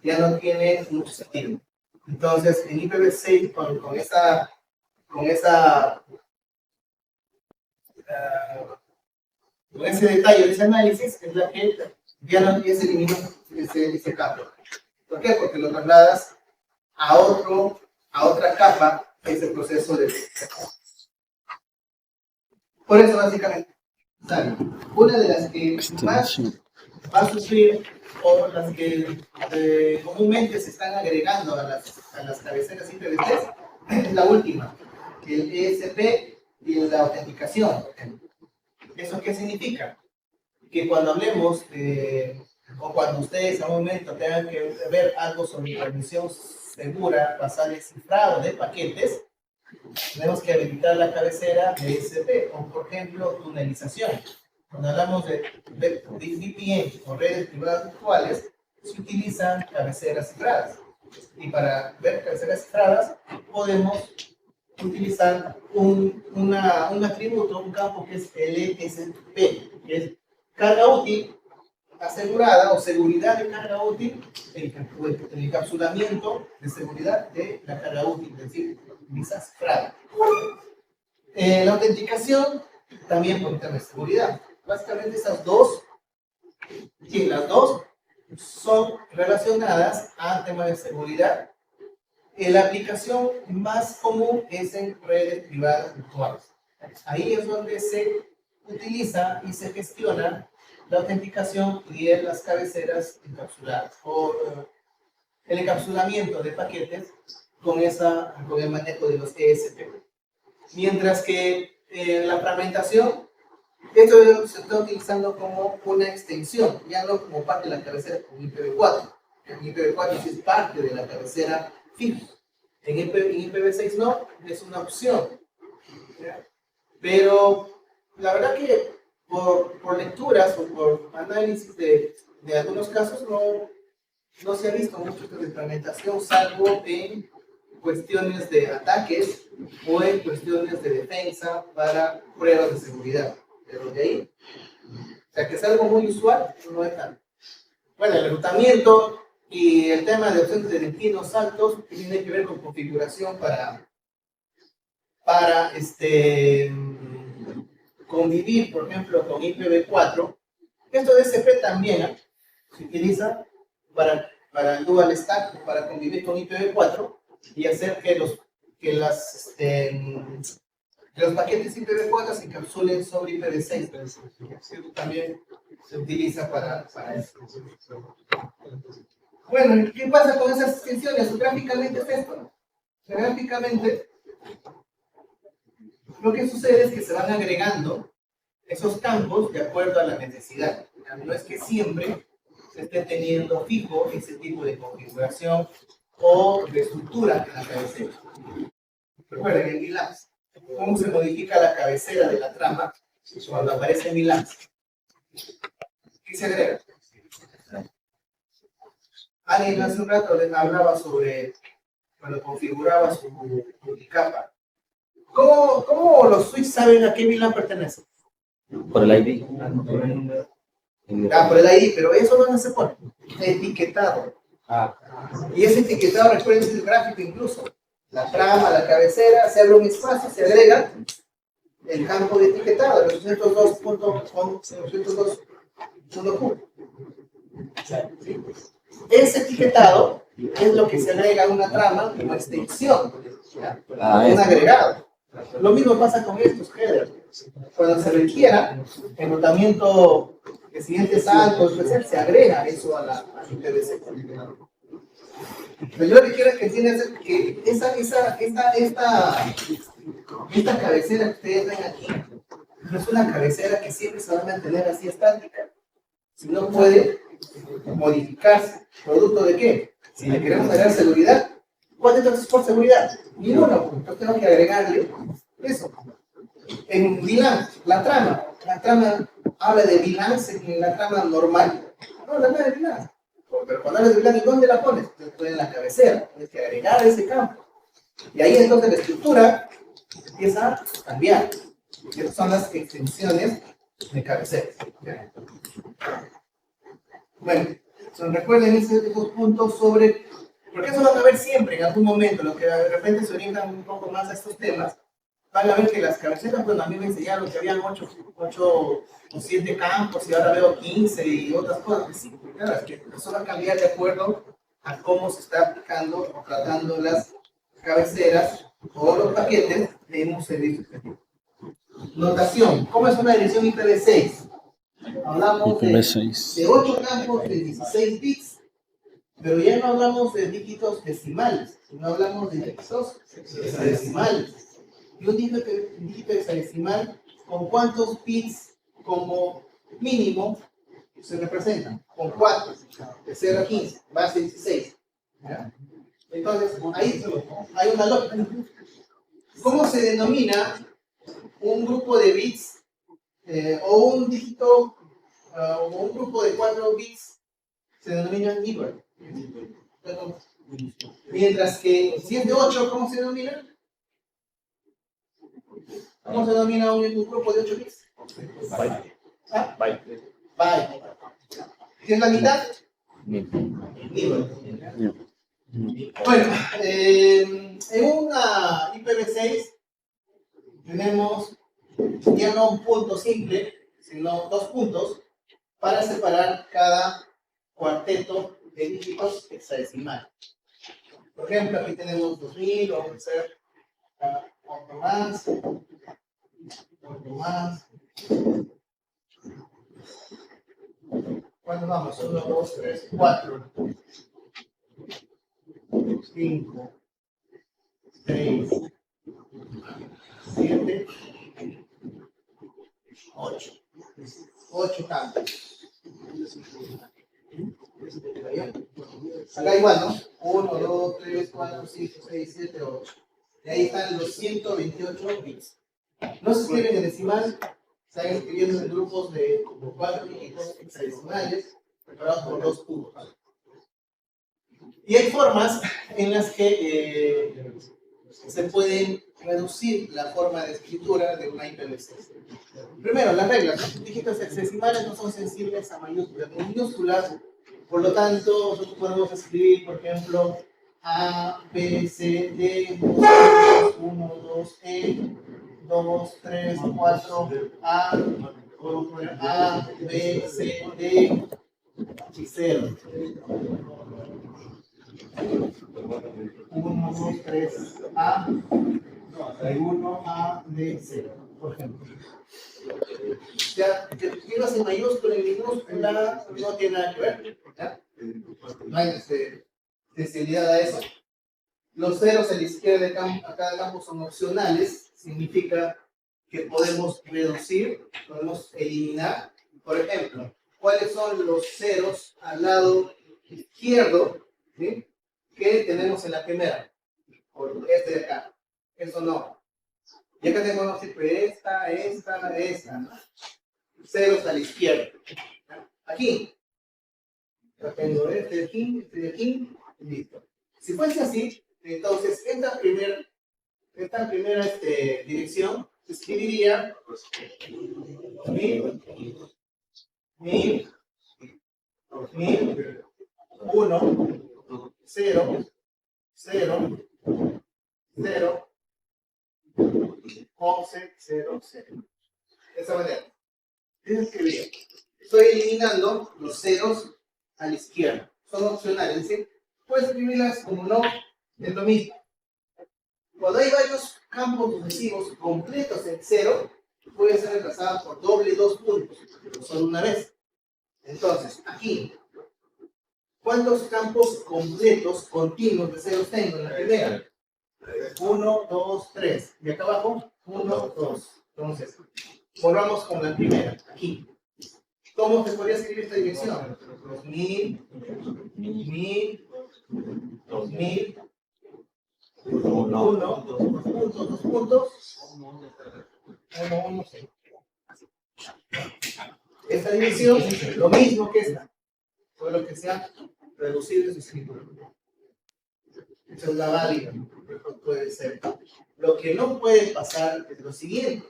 ya no tiene mucho sentido. Entonces, en IPv6, con ese detalle, ese análisis, es la que ya no se eliminó ese campo. ¿Por qué? Porque lo trasladas a otra capa, que es el proceso de... Por eso, básicamente, ¿sabe? Una de las que más va a sufrir, o las que comúnmente se están agregando a las cabeceras IPv6, es la última, el ESP y la autenticación. ¿Eso qué significa? Que cuando hablemos, o cuando ustedes a un momento tengan que ver algo sobre transmisión segura basada en cifrado de paquetes, tenemos que habilitar la cabecera de ESP, o por ejemplo, tunelización. Cuando hablamos de VPN o redes privadas virtuales, se utilizan cabeceras cifradas. Y para ver cabeceras cifradas, podemos utilizar un atributo, un campo que es LSP, que es carga útil asegurada o seguridad de carga útil, el encapsulamiento de seguridad de la carga útil, es decir, visa cifrada. La autenticación también por tema de seguridad. Básicamente esas dos, sí, las dos son relacionadas a temas de seguridad. La aplicación más común es en redes privadas virtuales. Ahí es donde se utiliza y se gestiona la autenticación y las cabeceras encapsuladas, o el encapsulamiento de paquetes con el manejo de los ESP. Mientras que la fragmentación, esto se está utilizando como una extensión, ya no como parte de la cabecera con IPv4. En IPv4 sí es parte de la cabecera fija. En IPv6 no, es una opción. ¿Ya? Pero la verdad que por lecturas o por análisis de algunos casos no se ha visto mucho de fragmentación, salvo en cuestiones de ataques o en cuestiones de defensa para pruebas de seguridad. Pero de ahí, o sea que es algo muy usual, no es tanto. Bueno, el enrutamiento y el tema de opciones de destinos altos tiene que ver con configuración para convivir, por ejemplo, con IPv4. Esto de SP también se utiliza para el dual stack, para convivir con IPv4 y hacer que los paquetes IPv4 se encapsulen sobre IPv6. También se utiliza para eso. Bueno, ¿qué pasa con esas extensiones? Gráficamente es esto. Gráficamente, lo que sucede es que se van agregando esos campos de acuerdo a la necesidad. No es que siempre se esté teniendo fijo ese tipo de configuración o de estructura en la cabecera. Recuerden, en VLANs, ¿cómo se modifica la cabecera de la trama cuando aparece en VLANs? ¿Qué se agrega? Alguien hace un rato les hablaba sobre cuando configuraba su multicapa. ¿Cómo los switches saben a qué VLAN pertenece? Por el ID. Por el ID, pero eso no se pone. Etiquetado. Y ese etiquetado, recuerden, es el gráfico incluso. La trama, la cabecera, se abre un espacio, se agrega el campo de etiquetado, los 802.q. Ese etiquetado es lo que se agrega a una trama como extensión, un agregado. Lo mismo pasa con estos headers. Cuando se requiera enrutamiento de siguientes saltos, se agrega eso a la IPv6. Pero yo lo que quiero que entiendan es que esta cabecera que ustedes ven aquí no es una cabecera que siempre se va a mantener así estática, sino puede modificarse. ¿Producto de qué? Si le queremos agregar seguridad, ¿cuál entonces por seguridad? Ninguno, entonces tengo que agregarle eso. En VLAN, la trama habla de VLAN en la trama normal. No, la trama de VLAN. Pero cuando hablas de VLAN, ¿y dónde la pones? Entonces en la cabecera, tienes que agregar ese campo. Y ahí entonces la estructura empieza a cambiar. Estas son las extensiones de cabecera. Bueno, recuerden esos puntos sobre, porque eso van a ver siempre en algún momento, los que de repente se orientan un poco más a estos temas, van a ver que las cabeceras, bueno, a mí me enseñaron que habían 8 o 7 campos y ahora veo 15 y otras cosas. Sí, claro, es que eso va a cambiar de acuerdo a cómo se está aplicando o tratando las cabeceras o los paquetes de un servicio objetivo. Notación, ¿cómo es una dirección IPv6? Hablamos de 8 campos de 16 bits, pero ya no hablamos de dígitos decimales, sino hablamos de dígitos hexadecimales. Y un dígito hexadecimal, ¿con cuántos bits como mínimo se representan? Con 4, de 0 a 15, base 16. ¿Ya? Entonces, ahí hay una lógica. ¿Cómo se denomina un grupo de bits o un dígito o un grupo de 4 bits? Se denomina nibble. Mientras que si es de 8, ¿cómo se denomina? ¿Cómo se denomina un grupo de 8 bits? Byte. ¿Ah? Byte. Byte. ¿Qué es la mitad? Nibble. Bueno, en una IPv6 tenemos ya no un punto simple, sino 2 puntos para separar cada cuarteto de dígitos hexadecimales. Por ejemplo, aquí tenemos 2000, vamos a hacer otro más, otro más. ¿Cuántos vamos? 1, 2, 3, 4, 5, 6, 7, 8. 8 campos. Acá igual, ¿no? 1, 2, 3, 4, 5, 6, 7, 8. Y ahí están los 128 bits. No se escriben en decimal, se están escribiendo en grupos de 4 dígitos hexadecimales preparados por 2 puntos. Y hay formas en las que se pueden reducir la forma de escritura de una IPv6. Primero, las reglas. Los dígitos hexadecimales no son sensibles a mayúsculas ni minúsculas, por lo tanto, nosotros podemos escribir, por ejemplo, A, B, C, D, 1, 2, E, 2, 3, 4, A, B, C, D y 0. 1, 2, 3, A, 1, A, B, 0, por ejemplo. Ya, que escribas en mayúscula y minúscula no tiene nada que ver. ¿Ya? No hay sensibilidad a eso. Los ceros a la izquierda de cada campo son opcionales, significa que podemos reducir, podemos eliminar. Por ejemplo, ¿cuáles son los ceros al lado izquierdo, ¿sí?, que tenemos en la primera? Por este de acá. Eso no. Y acá tenemos siempre esta. Ceros a la izquierda. Aquí. Yo tengo este de aquí, y listo. Si fuese así, entonces esta primera dirección se escribiría 1000, 2000, 1, 0, 0, 0, 11, 0, 0. De esa manera. Escribir. Estoy eliminando los ceros a la izquierda. Son opcionales, es decir, puedes escribirlas como no, es lo mismo. Cuando hay varios campos sucesivos completos en 0, puede ser reemplazada por doble 2 puntos, pero solo una vez. Entonces, aquí, ¿cuántos campos completos continuos de ceros tengo en la primera? 1, 2, 3. Y acá abajo, 1, 2. Entonces, volvamos con la primera, aquí. ¿Cómo se podría escribir esta dirección? 2000, 1000, 2000, 1, 2 puntos, 1, 1, 0. Esta dirección es lo mismo que esta, por lo que se ha reducido su escritura. Esa es la válida, puede ser. Lo que no puede pasar es lo siguiente.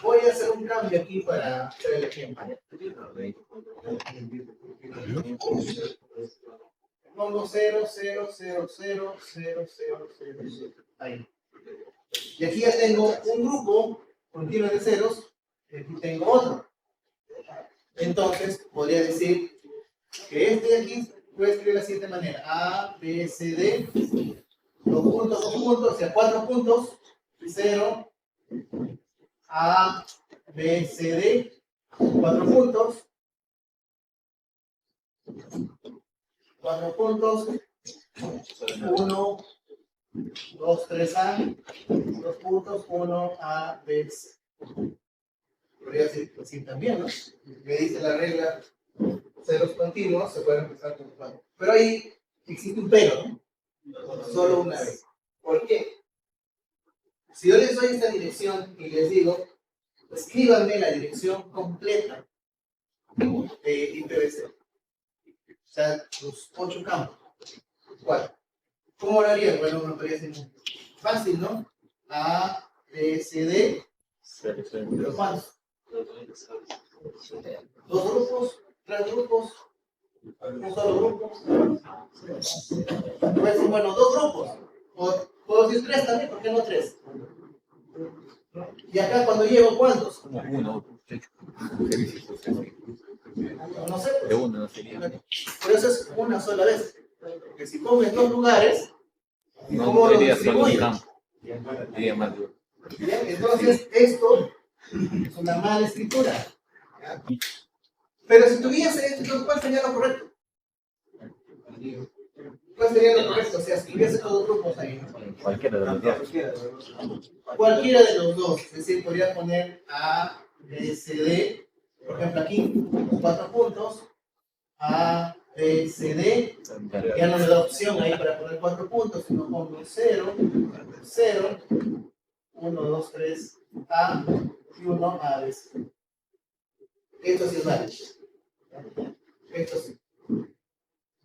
Voy a hacer un cambio aquí para hacer el ejemplo. Pongo 0, 0, 0, 0, 0, 0, 0, 0. Ahí. Y aquí ya tengo un grupo continuo de ceros, y aquí tengo otro. Entonces, podría decir que este de aquí puede escribir de la siguiente manera: A, B, C, D, dos puntos, o sea, 4 puntos, 0, A, B, C, D, 4 puntos, 4 puntos, 1, 2, 3, A, 2 puntos, 1, A, B, C. Podría decir así también, ¿no? Me dice la regla, ceros continuos, se pueden empezar con 4. Pero ahí existe un pero, ¿no? Solo una vez. ¿Por qué? Si yo les doy esta dirección y les digo, escríbanme la dirección completa de IPv6. O sea, los 8 campos. ¿Cuál? ¿Cómo lo haría? Bueno, me podría decir fácil, ¿no? A, B, C, D. ¿Pero cuántos? ¿Dos grupos? ¿Tres grupos? ¿Un solo grupo? Puede ser, bueno, dos grupos. O puedo decir tres también, ¿por qué no tres? Y acá cuando llevo, ¿cuántos? Uno. No sé. De uno no sería. Por eso es una sola vez. Porque si pongo en dos lugares, No ¿cómo lo sería solo un distribuyo? campo. Sería más duro. Bien, entonces, esto es una mala escritura. ¿Ya? Pero si tuviese esto, ¿cuál sería lo correcto? ¿Cuál sería lo correcto? O sea, si tuviese todos los grupos ahí, ¿no? Cualquiera de los dos. Cualquiera de los dos. Es decir, podría poner A, B, C, D. Por ejemplo, aquí, 4 puntos. A, B, C, D. Ya no me da opción ahí para poner 4 puntos, sino pongo 0, 0, 1, 2, 3, A y 1, A, B, C. Esto sí es válido. Esto sí.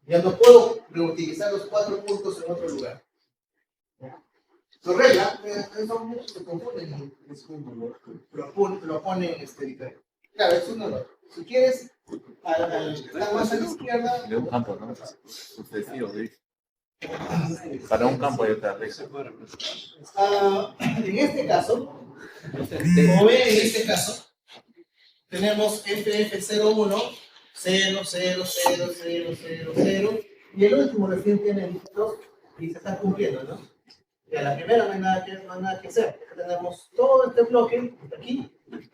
Ya no puedo reutilizar los 4 puntos en otro lugar. Su regla, muchos se confunden y lo ponen diferente. Claro, es un error. Si quieres, estar más a la izquierda. De un campo, ¿no? Sucesivo, dice. Para un campo hay otra regla. En este caso, como ven, en este caso, tenemos FF01, 0, 0, 0, 0, 0, 0, y el último recién tiene dígitos y se están cumpliendo, ¿no? Y a la primera no hay nada que hacer. Tenemos todo este bloque aquí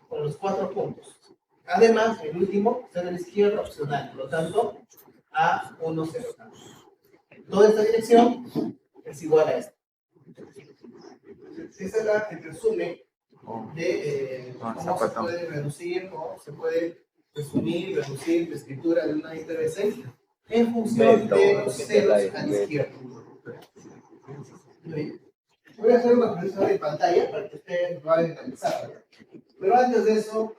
con los 4 puntos. Además, el último está a la izquierda opcional, por lo tanto, A10. Toda esta dirección es igual a esta. Esa es el resumen de cómo se puede reducir o se puede resumir, reducir la escritura de una IPv6 en función de los ceros a la izquierda. Voy a hacer una presentación de pantalla para que ustedes lo vayan a analizar. Pero antes de eso,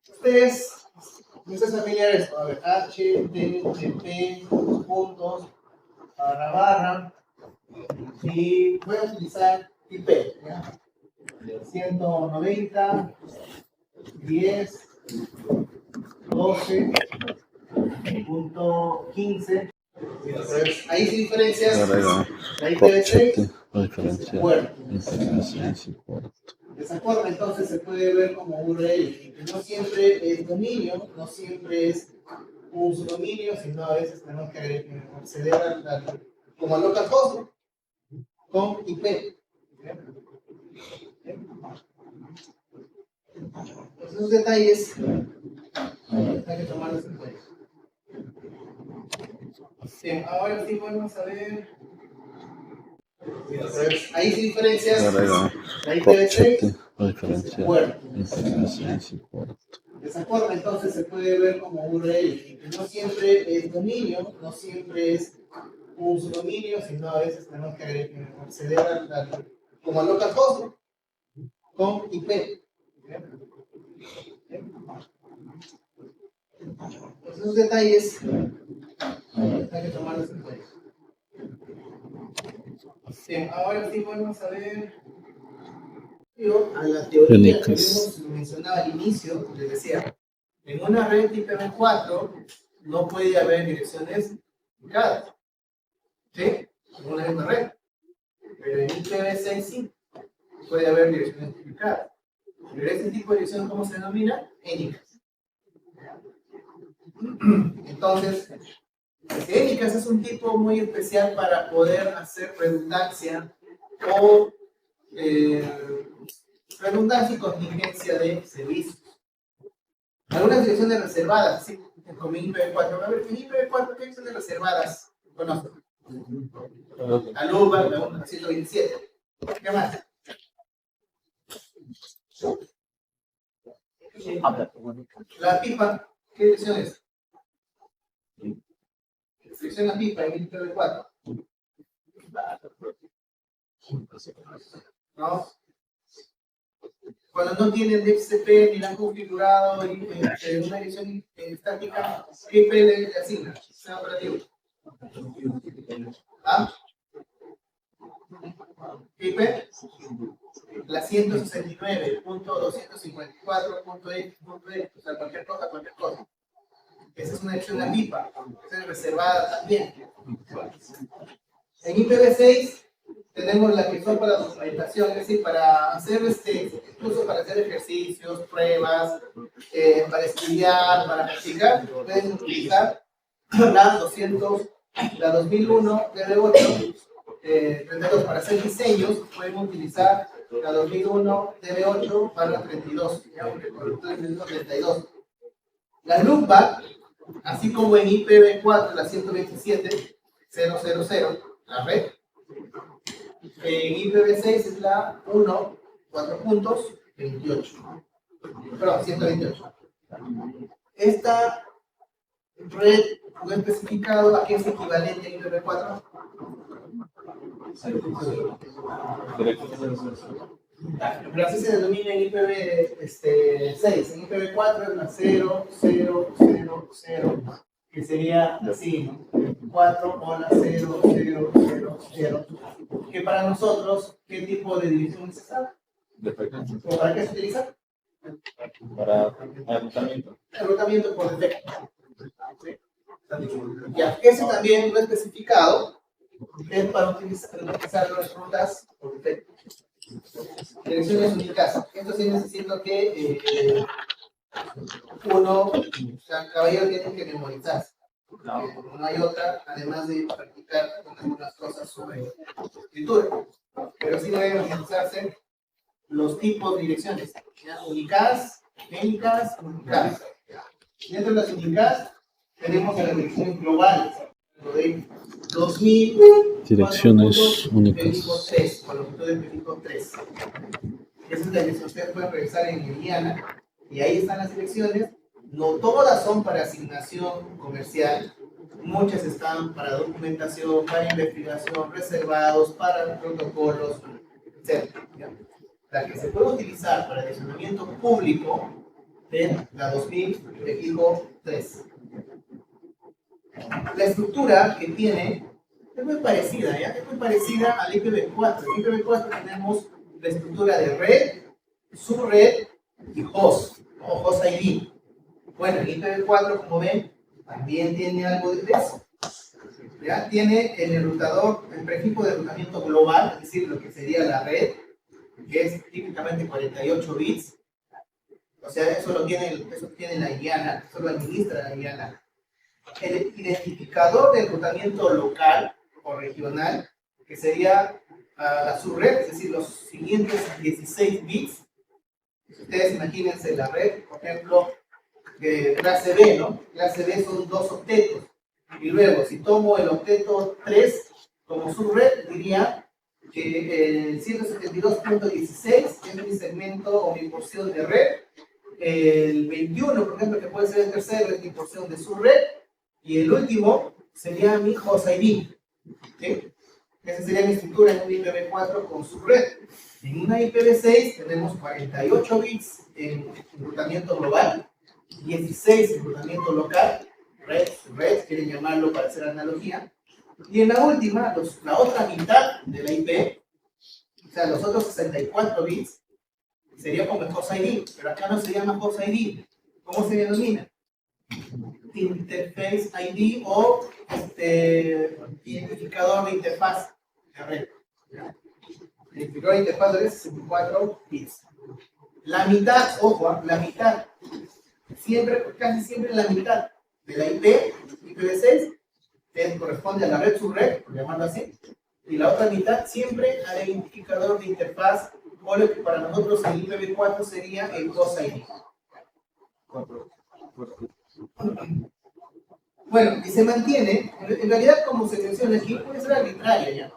ustedes no están familiares con HTTP, puntos, barra, y voy a utilizar IP, ¿ya? 190, 10, 12.15. Entonces, ahí se diferencias la IPv6 y el puerto. De esa forma, entonces se puede ver como URL. No siempre es dominio, no siempre es un subdominio, sino a veces tenemos que acceder como al localhost con IP. Esos detalles hay que tomarlos en cuenta. Bien, ahora sí vamos a ver. Entonces, ahí se diferencias la IPv6 y el puerto. De esa forma, entonces se puede ver como URL. No siempre es dominio, no siempre es un subdominio, sino a veces tenemos que acceder como al localhost con IP. Esos detalles hay que tomarlos en cuenta. Bien, ahora sí vamos a ver. a la teoría que Únicas. hemos mencionado al inicio, les decía, en una red IPv4 no puede haber direcciones unificadas, ¿sí? En una misma red. Pero en IPv6 sí puede haber direcciones unificadas. Pero ese tipo de dirección, ¿cómo se denomina? Énicas. Entonces, énicas es un tipo muy especial para poder hacer redundancia o redundancia y contingencia de servicios. Algunas direcciones reservadas, sí, como IPv4. A ver, en IPv4, ¿qué direcciones reservadas conozco? Aluba, la 127. ¿Qué más? La pipa, ¿qué dirección es? Dirección la pipa en IPv4. ¿No? Cuando no tienen DHCP ni la han configurado en una dirección estática, ¿qué IP le asigna? Sistema operativo. ¿Ah? ¿Qué IP? La 169.254.x.x, o sea, cualquier cosa, cualquier cosa. Esa es una dirección de la pipa, esa es reservada también. En IPv6 tenemos la que son para documentación, es decir, para hacer incluso para hacer ejercicios, pruebas, para estudiar, para practicar, pueden utilizar la 2001 DB8, 32 para hacer diseños, pueden utilizar la 2001 DB8 para 32, ya, porque por 32. La loopback, así como en IPv4 la 127.0.0.0, la red, en IPv6 es la 1, 4 puntos, 28. Perdón, 128. Esta red no especificado a qué es equivalente en IPv4. Pero así se denomina en IPv6. En IPv4 es la 0, 0, 0, 0, que sería así, ¿no? 4 o la 0, 0, 0, 0. Que para nosotros, ¿qué tipo de división es esa? ¿O para qué se utiliza? Para agrupamiento. Agrupamiento por defecto. ¿Sí? Ya, ese también lo he especificado, es para utilizar las rutas por defecto. Direcciones únicas. Esto sí necesito que uno, o sea, caballero, tiene que memorizar. No hay otra, además de practicar algunas cosas sobre escritura. Pero sí deben memorizarse los tipos de direcciones. ¿Ya? Únicas, génicas, únicas. Dentro de las únicas tenemos las direcciones globales. De 2000 Direcciones únicas. 3, con longitud de prefijo 3. Esa es la dirección. Ustedes pueden revisar en Eliana y ahí están las direcciones. No todas son para asignación comercial. Muchas están para documentación, para investigación, reservados, para protocolos, etc. ¿Ya? La que se puede utilizar para direccionamiento público es la 2000 prefijo 3. La estructura que tiene es muy parecida, ¿ya? Es muy parecida al IPv4. En IPv4 tenemos la estructura de red, subred y host, o host ID. Bueno, el IPv4, como ven, también tiene algo de eso. ¿Ya? Tiene el enrutador, el prefijo de enrutamiento global, es decir, lo que sería la red, que es típicamente 48 bits. O sea, eso tiene la IANA, eso lo administra la IANA. El identificador de enrutamiento local o regional, que sería la subred, es decir, los siguientes 16 bits. Ustedes imagínense la red, por ejemplo, clase B, ¿no? Clase B son 2 octetos. Y luego, si tomo el octeto 3 como subred, diría que el 172.16 es mi segmento o mi porción de red. El 21, por ejemplo, que puede ser el tercero, es mi porción de subred. Y el último sería mi host ID. ¿Sí? Esa sería mi estructura en un IPv4 con subred. En una IPv6 tenemos 48 bits en enrutamiento global, 16 en enrutamiento local, red, quieren llamarlo para hacer analogía. Y en la última, la otra mitad de la IP, o sea, los otros 64 bits, Sería como el host ID, pero acá no se llama host ID. ¿Cómo se denomina? Interface ID o identificador de interfaz de red. Identificador de interfaz de red 64 bits. La mitad, ojo, la mitad, casi siempre la mitad de la IP, IPv6, corresponde a la red subred, por llamarlo así, y la otra mitad siempre al identificador de interfaz, o lo que para nosotros el IPv4 sería el host ID. Bueno, y se mantiene, en realidad como se menciona aquí, puede ser arbitraria ya,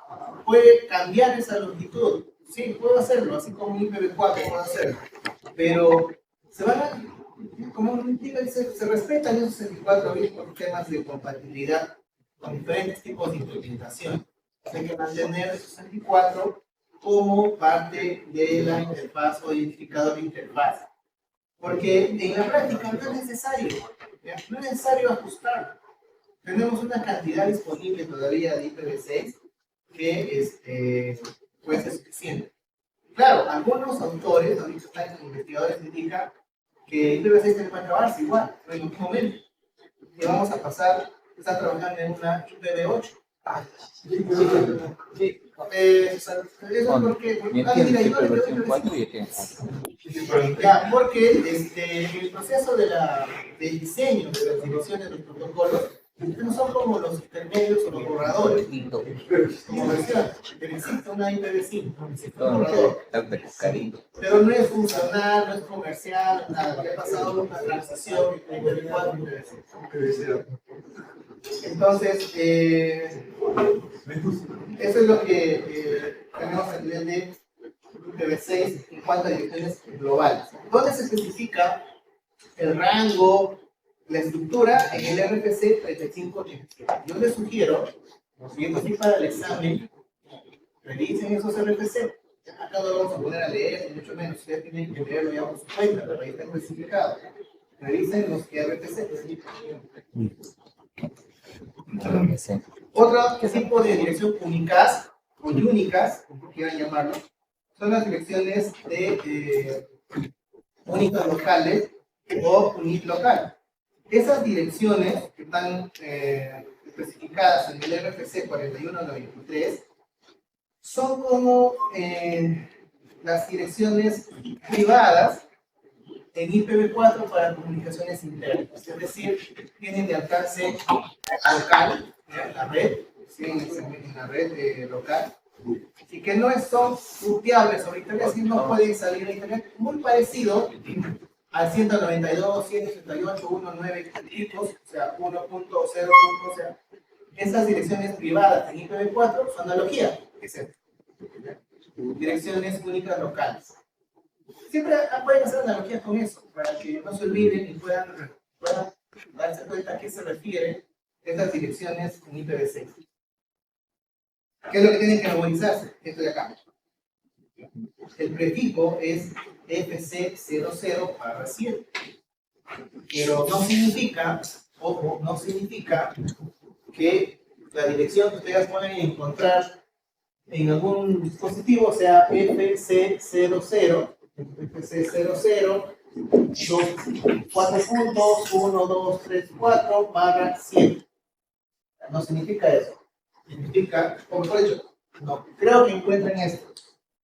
puede cambiar esa longitud, sí, puedo hacerlo, así como un IPv4 puedo hacerlo, pero se van a, como se respetan esos 64 bits por temas de compatibilidad con diferentes tipos de implementación. Hay que mantener esos 64 como parte de la interfaz o identificador de interfaz. Porque en la práctica no es necesario, ¿ya? No es necesario ajustar. Tenemos una cantidad disponible todavía de IPv6 que puede ser suficiente. Claro, algunos autores, ahorita investigadores indican que IPv6 tiene que acabarse igual, pero en algún momento. Y vamos a pasar, están trabajando en una IPv8. Sí. Eso es porque ya, porque el proceso del diseño de las divisiones de los protocolos no son como los intermedios o los borradores. Como decía, existe una IPv5, existe un borrador, pero no es funcional, no es comercial, nada. Ha pasado una transición de IPv4 a IPv6. Entonces, eso es lo que tenemos a nivel de IPv6 en cuanto a direcciones globales. ¿Dónde se especifica el rango, la estructura? En el RFC 3587. Yo les sugiero, siguiendo así para el examen, revisen esos RFC. Acá no lo vamos a poner a leer, mucho menos. Ustedes tienen que leerlo ya por su cuenta, pero ahí está especificado. Revisen los RFC. Otro tipo de dirección unicast o unicast, como quieran llamarlo, son las direcciones de únicas locales o unitlocal. Esas direcciones que están especificadas en el RFC 4193 son como las direcciones privadas en IPv4 para comunicaciones internas, es decir, tienen de alcance local, en la red, ¿sí? En la red local, y que no son ruteables sobre internet, si no pueden salir a internet, muy parecido al 192.168.1.9 o sea, 1.0. O sea, esas direcciones privadas en IPv4 son analogía, direcciones únicas locales. Siempre pueden hacer analogías con eso, para que no se olviden y puedan darse cuenta a qué se refieren estas direcciones en IPv6. ¿Qué es lo que tienen que memorizarse? Esto de acá. El prefijo es FC00/7, pero no significa, ojo, no significa que la dirección que ustedes pueden encontrar en algún dispositivo sea FC00, FC00, 4 puntos, 1, 2, 3, 4/7. No significa eso. Significa, o mejor dicho, no creo que encuentren esto.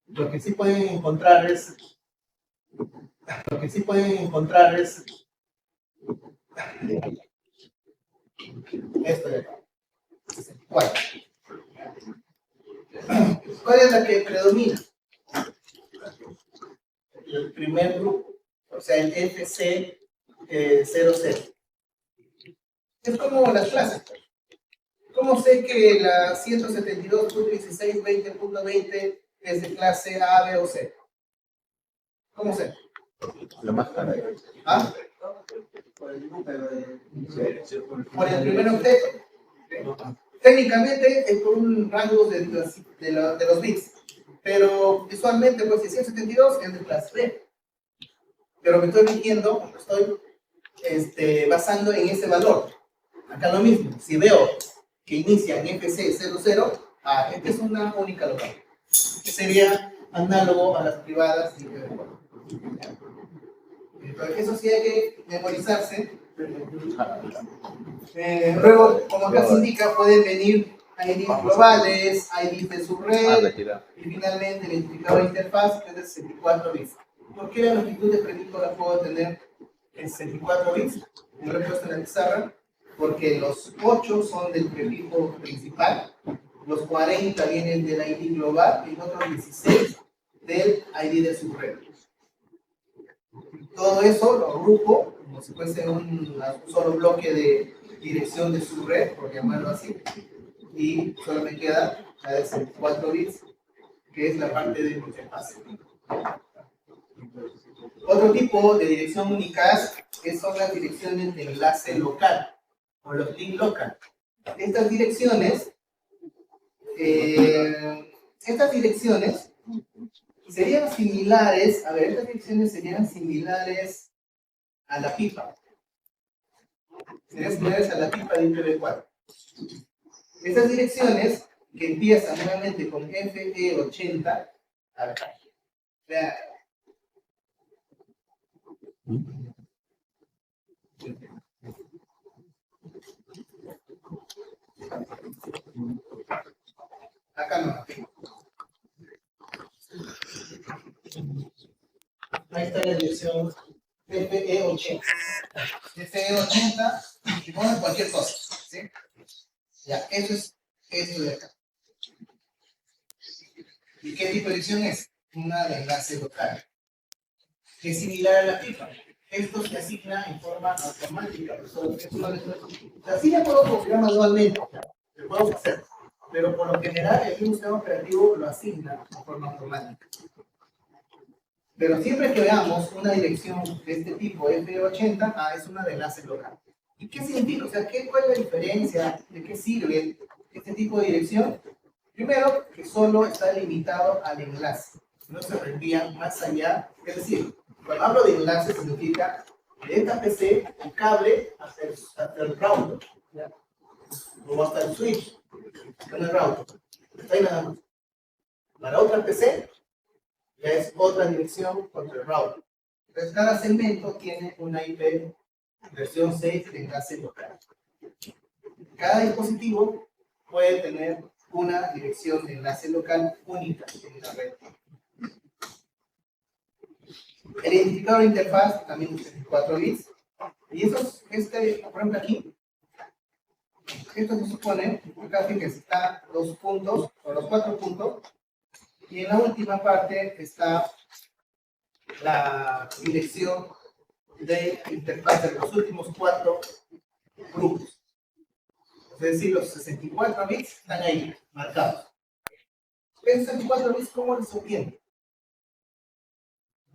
Lo que sí pueden encontrar es esto de acá. ¿Cuál? ¿Cuál es la que predomina? El primer grupo, o sea, el FC00. Es como las clases. ¿Cómo sé que la 172.16.20.20 es de clase A, B o C? ¿Cómo sé? Lo más caro. ¿Ah? Por el primer objeto. Técnicamente es por un rango de los bits, pero visualmente pues 172 es de clase B. Pero me estoy midiendo, estoy basando en ese valor. Acá lo mismo, si veo que inicia en FC00, esta es una única local, que sería análogo a las privadas. Entonces, eso sí hay que memorizarse. Luego, como acá se indica, pueden venir IDs globales, IDs de subred, y finalmente el identificador de interfaz, que es de 64 bits. ¿Por qué la longitud de prefijo la puedo tener en 64 bits? Como lo he puesto en la pizarra, porque los 8 son del prefijo principal, los 40 vienen del ID global y los otros 16 del ID de subred. Todo eso lo agrupo como si fuese un solo bloque de dirección de subred, por llamarlo así, y solo me queda la de 64 bits, que es la parte de interfaz. Otro tipo de dirección unicast son las direcciones de enlace local, o los link local. Estas direcciones serían similares, estas direcciones serían similares a la pipa. Serían similares a la pipa de IPv4. Estas direcciones que empiezan nuevamente con FE80, a ver, vean. Acá no. Ahí está la dirección FE80. FE80, y pongan cualquier cosa, ¿sí? Ya, eso es esto de acá. ¿Y qué tipo de dirección es? Una de enlace local, que es similar a la pipa. Esto se asigna en forma automática. Así ya puedo configurar manualmente, lo puedo hacer, pero por lo general el mismo sistema operativo lo asigna en forma automática. Pero siempre que veamos una dirección de este tipo FE80, es una de enlace local. ¿Y qué significa? O sea, ¿cuál es la diferencia? ¿De qué sirve este tipo de dirección? Primero, que solo está limitado al enlace. No se reenvía más allá. Es decir, cuando hablo de enlace significa de esta PC el cable hasta el router, ¿ya? O hasta el switch con el router. Está ahí nada más. Para otra PC ya es otra dirección contra el router. Entonces cada segmento tiene una IP versión 6 de enlace local. Cada dispositivo puede tener una dirección de enlace local única en la red. El identificador de interfaz también es 64 bits. Y eso es, por ejemplo aquí, esto se supone, acá fíjense, está los puntos, o los 4 puntos, y en la última parte está la dirección de interfaz de los últimos 4 grupos. Es decir, los 64 bits están ahí, marcados. ¿Esos 64 bits cómo los obtienen?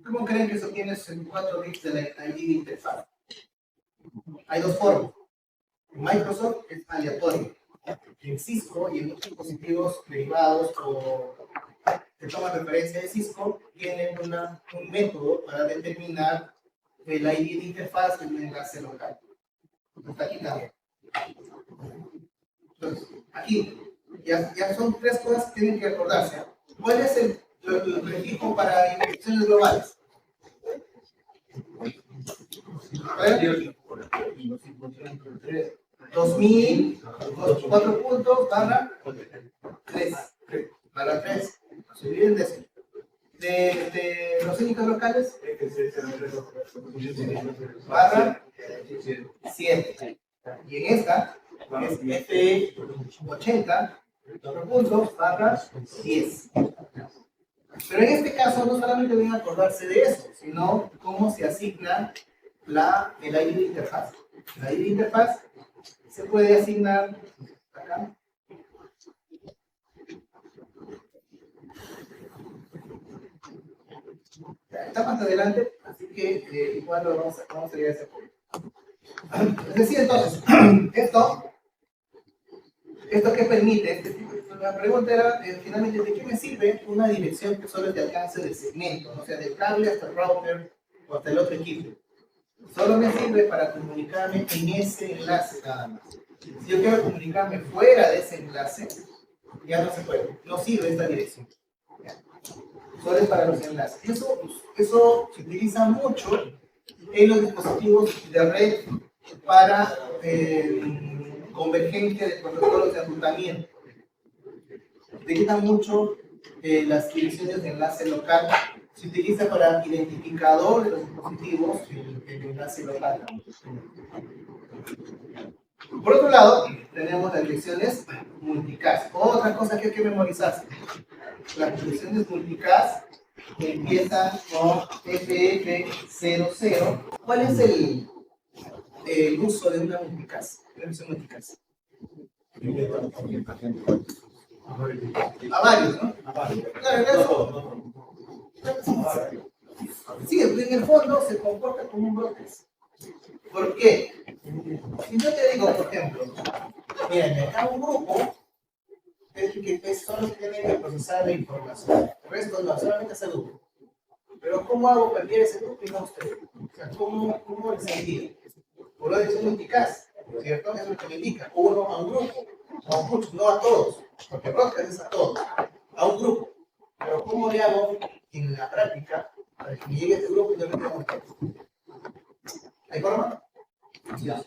¿Cómo creen que se obtienen 64 bits de la ID de interfaz? Hay dos formas. En Microsoft es aleatorio. En Cisco y en otros dispositivos privados o que toman referencia de Cisco, tienen un método para determinar el ID de interfaz en un enlace local. Hasta aquí también. Entonces, aquí ya son 3 cosas que tienen que recordarse. ¿Cuál es el prefijo para direcciones globales? A ver. 2000, 4 puntos, barra 3. Barra 3. Se olviden de eso. De los únicos locales, barra 7. Y en esta es F80, 4 puntos, barra 10. Pero en este caso no solamente deben acordarse de eso, sino cómo se asigna el ID de interfaz. La ID de interfaz se puede asignar acá. Está más adelante, así que igual lo vamos a ir a ese punto. Es decir, entonces, ¿esto qué permite? La pregunta era, finalmente, ¿de qué me sirve una dirección que solo es de alcance del segmento? O sea, del cable hasta el router o hasta el otro equipo. Solo me sirve para comunicarme en ese enlace nada más. Si yo quiero comunicarme fuera de ese enlace, ya no se puede. No sirve esta dirección. solo es para los enlaces. Eso se utiliza mucho en los dispositivos de red para convergencia de protocolos de enrutamiento. Utilizan mucho las direcciones de enlace local. Se utiliza para identificador de los dispositivos el enlace local. Por otro lado, tenemos las direcciones multicast. Otra cosa que hay que memorizarse. Las direcciones multicast empiezan con FF00. ¿Cuál es el uso de una multicast? ¿Una dirección multicast? A varios, ¿no? Claro, sí, en el fondo se comporta como un broadcast. ¿Por qué? Si yo te digo, por ejemplo, miren, acá un grupo son los que tienen que procesar la información. El resto no, solamente ese grupo. Pero ¿cómo hago para enviar ese grupo y no usted? O sea, ¿cómo les envío? Por lo de multicast, ¿cierto? Eso es lo que me indica. Uno a un grupo, a muchos, no a todos, porque broadcast es a todos, a un grupo. Pero ¿cómo le hago en la práctica para que me llegue este grupo y yo le tenga un texto? ¿Hay forma? Ya.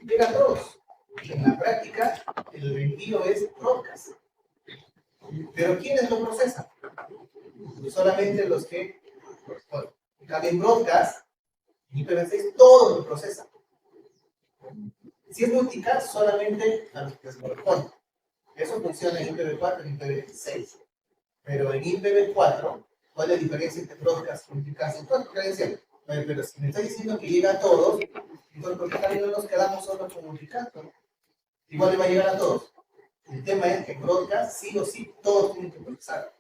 Llega a todos. En la práctica, el envío es broadcast. Pero ¿quiénes lo procesan? Solamente los que corresponden. En cambio, en broadcast, en IPv6, todos lo procesan. Si es multicast, solamente a los que les corresponden. Eso funciona en IPv4 y en IPv6. Pero en IPv4, ¿cuál es la diferencia entre broadcast y multicast? Entonces, ¿qué decir? Pero si me está diciendo que llega a todos, entonces ¿por qué también no nos quedamos solo con multicast? Igual le va a llegar a todos. El tema es que en broadcast, sí o sí, todos tienen que procesar.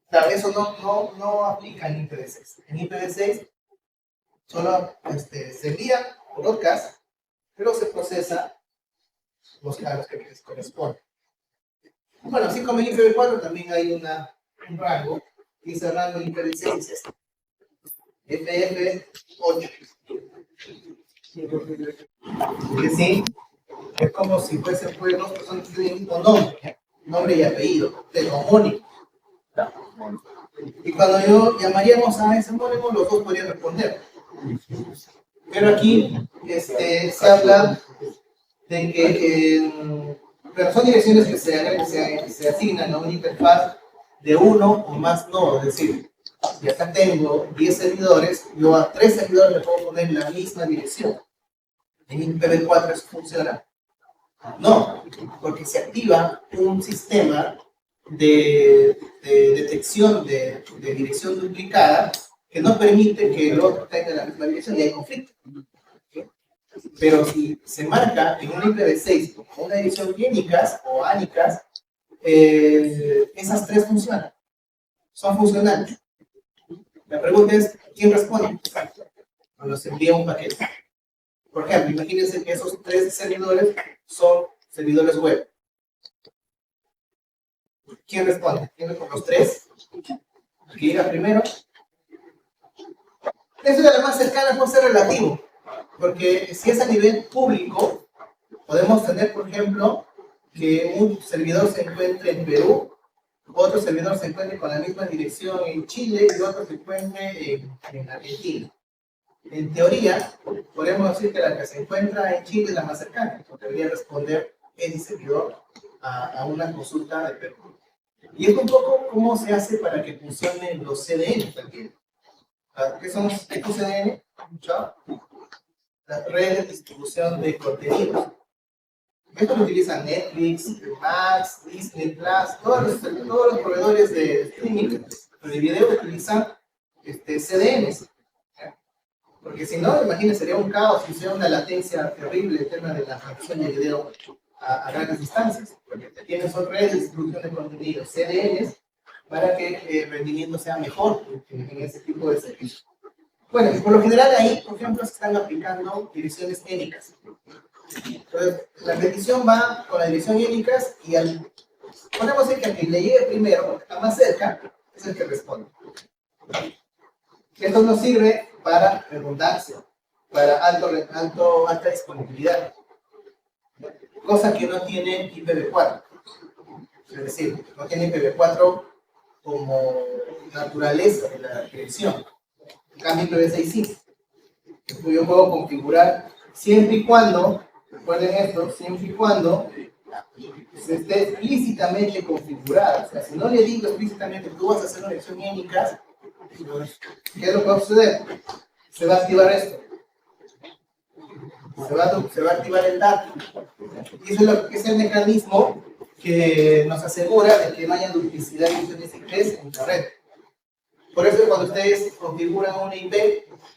Claro, eso no aplica en IPv6. En IPv6 solo se envía broadcast, pero se procesa los cargos que les corresponden. Bueno, así como en IPv4 también hay un rango, y ese rango en IPv6 es este. FF8. Que sí, es como si fuesen dos personas que tienen un mismo nombre y apellido, del homónimo. Y cuando llamaríamos a ese homónimo, los dos podrían responder. Pero aquí se habla de que pero son direcciones que se asignan a una interfaz de uno o más nodos, es decir, y acá tengo 10 servidores, yo a 3 servidores le puedo poner la misma dirección. ¿En IPv4 eso funciona? No, porque se activa un sistema de detección de dirección duplicada que no permite que el otro tenga la misma dirección y hay conflicto. Pero si se marca en un IPv6 como una dirección unicast o anicast, esas 3 funcionan, son funcionales. La pregunta es, ¿quién responde? Cuando se envía un paquete. Por ejemplo, imagínense que esos 3 servidores son servidores web. ¿Quién responde? ¿Quién responde? Los 3. El que llega primero. Eso es la más cercana, puede ser relativo. Porque si es a nivel público, podemos tener, por ejemplo, que un servidor se encuentre en Perú, otro servidor se encuentre con la misma dirección en Chile y otro se encuentre en Argentina. En teoría, podemos decir que la que se encuentra en Chile es la más cercana, porque debería responder el servidor a una consulta de Perú. Y es un poco cómo se hace para que funcionen los CDN también. ¿Qué son estos CDN? Las redes de distribución de contenidos. Esto lo utilizan Netflix, Max, Disney Plus, todos los proveedores de streaming de video utilizan CDNs. Porque si no, imagínense, sería un caos y sería una latencia terrible el tema de la transmisión de video a grandes distancias. Porque tienes redes de distribución de contenidos, CDNs, para que el rendimiento sea mejor en ese tipo de servicios. Bueno, y por lo general ahí, por ejemplo, se están aplicando direcciones énicas. Entonces, la petición va con la dirección énicas y podemos decir que a quien le llegue primero, porque está más cerca, es el que responde. Esto nos sirve para redundancia, para alta disponibilidad, cosa que no tiene IPv4. Es decir, no tiene IPv4 como naturaleza de la dirección. En cambio, IPv6 sí. Yo puedo configurar siempre y cuando, recuerden esto, siempre y cuando se esté explícitamente configurada. O sea, si no le digo explícitamente tú vas a hacer una dirección única, ¿qué es lo que va a suceder? Se va a activar esto. Se va a activar el dato. Y eso es el mecanismo que nos asegura de que no haya duplicidad de direcciones IPs en la red. Por eso cuando ustedes configuran una IP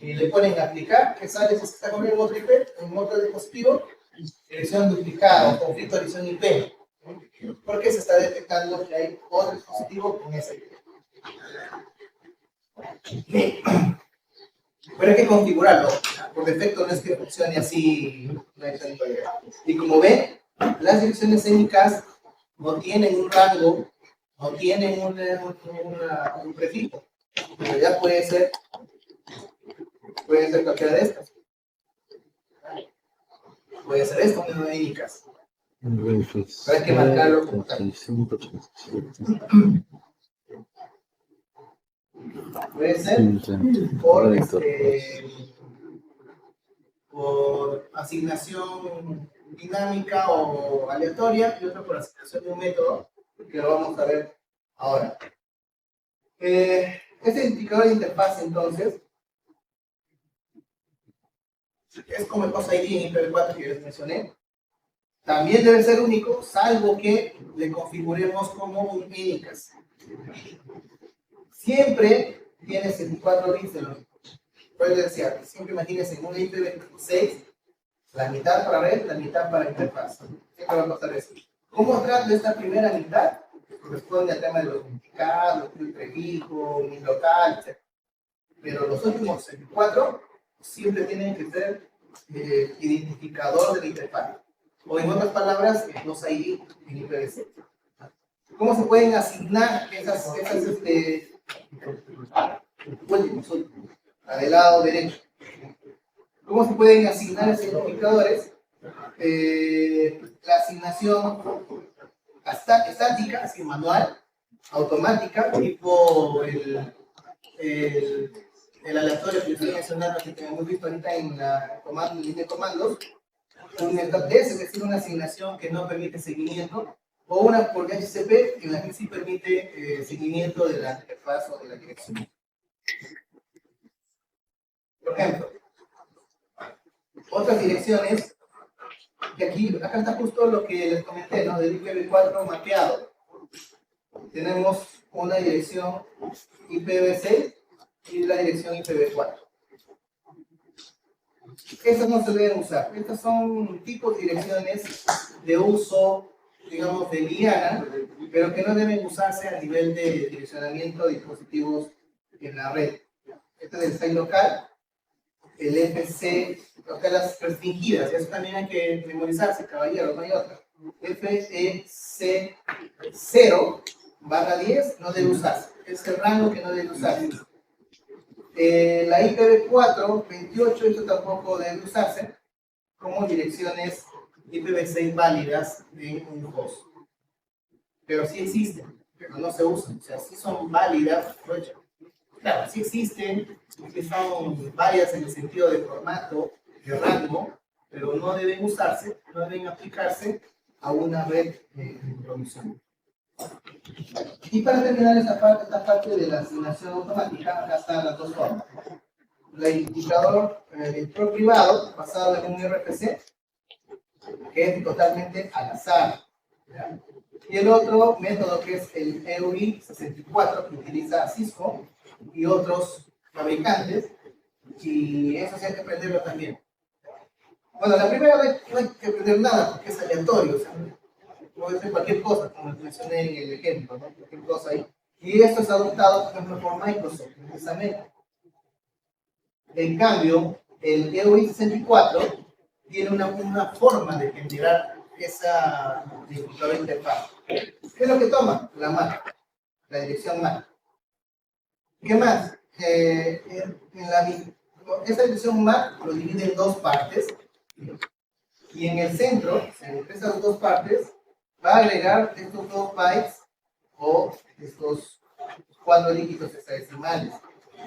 y le ponen aplicar, que sale si está con el otro IP, en otro dispositivo, dirección duplicada o conflicto de dirección IP. Porque se está detectando que hay otro dispositivo con esa IP. Pero hay que configurarlo. Por defecto no es que funcione así. Y como ven, las direcciones étnicas no tienen un rango, no tienen un prefijo. Pero ya puede ser cualquiera de estas. Puede ser esto, no étnicas. Pero hay que marcarlo como tal. Puede ser por asignación dinámica o aleatoria y otro por asignación de un método que lo vamos a ver ahora. Este indicador de interfaz entonces es como el post ID en IPv4 que les mencioné. También debe ser único, salvo que le configuremos como un únicas. Siempre tiene 64 bits de longitud. Puedes decir, siempre imagínense en un IPv6, la mitad para red, la mitad para interfaz. Siempre va a pasar eso. ¿Cómo trato esta primera mitad? Corresponde al tema de los unificados, los prefijos, mi local, etc. Pero los últimos 64 siempre tienen que ser identificador de la interfaz. O en otras palabras, los ID en IPv6. ¿Cómo se pueden asignar esas últimos, la del lado derecho? ¿Cómo se pueden asignar esos identificadores? La asignación estática, así manual, automática, tipo el aleatorio que les estoy mencionando, que hemos visto ahorita en la línea de comandos, un stop-des, es decir, una asignación que no permite seguimiento, o una por DHCP, en la que sí permite seguimiento de la interfaz o de la dirección. Por ejemplo, otras direcciones, que acá está justo lo que les comenté, ¿no? Del IPv4 mapeado. Tenemos una dirección IPv6 y la dirección IPv4. Estas no se deben usar. Estas son tipos de direcciones de uso, digamos, de liana, pero que no deben usarse a nivel de direccionamiento de dispositivos en la red. Este es el site local, el FC, las restringidas, eso también hay que memorizarse, caballeros, no hay otra. FEC0/10 no debe usarse, es el rango que no debe usarse. La IPv4, 28, esto tampoco debe usarse como direcciones IPv6 válidas en un host. Pero sí existen, pero no se usan. O sea, sí son válidas, claro, sí existen, que son válidas en el sentido de formato, de rango, pero no deben usarse, no deben aplicarse a una red de producción. Y para terminar esta parte de la asignación automática, acá están las dos formas. El identificador privado, basado en un RPC, que es totalmente al azar. ¿Ya? Y el otro método que es el EUI64, que utiliza Cisco y otros fabricantes, y eso sí hay que aprenderlo también. Bueno, la primera vez no hay que aprender nada porque es aleatorio, o sea, puede ser cualquier cosa, como mencioné en el ejemplo, ¿no? Cualquier cosa ahí. Y esto es adoptado, por ejemplo, por Microsoft, precisamente. En cambio, el EUI64 tiene una forma de generar esa dificultad de interfaz. ¿Qué es lo que toma? La MAC, la dirección MAC. ¿Qué más? Esa dirección MAC lo divide en dos partes. Y en el centro, entre esas dos partes, va a agregar estos dos bytes o estos 4 dígitos hexadecimales,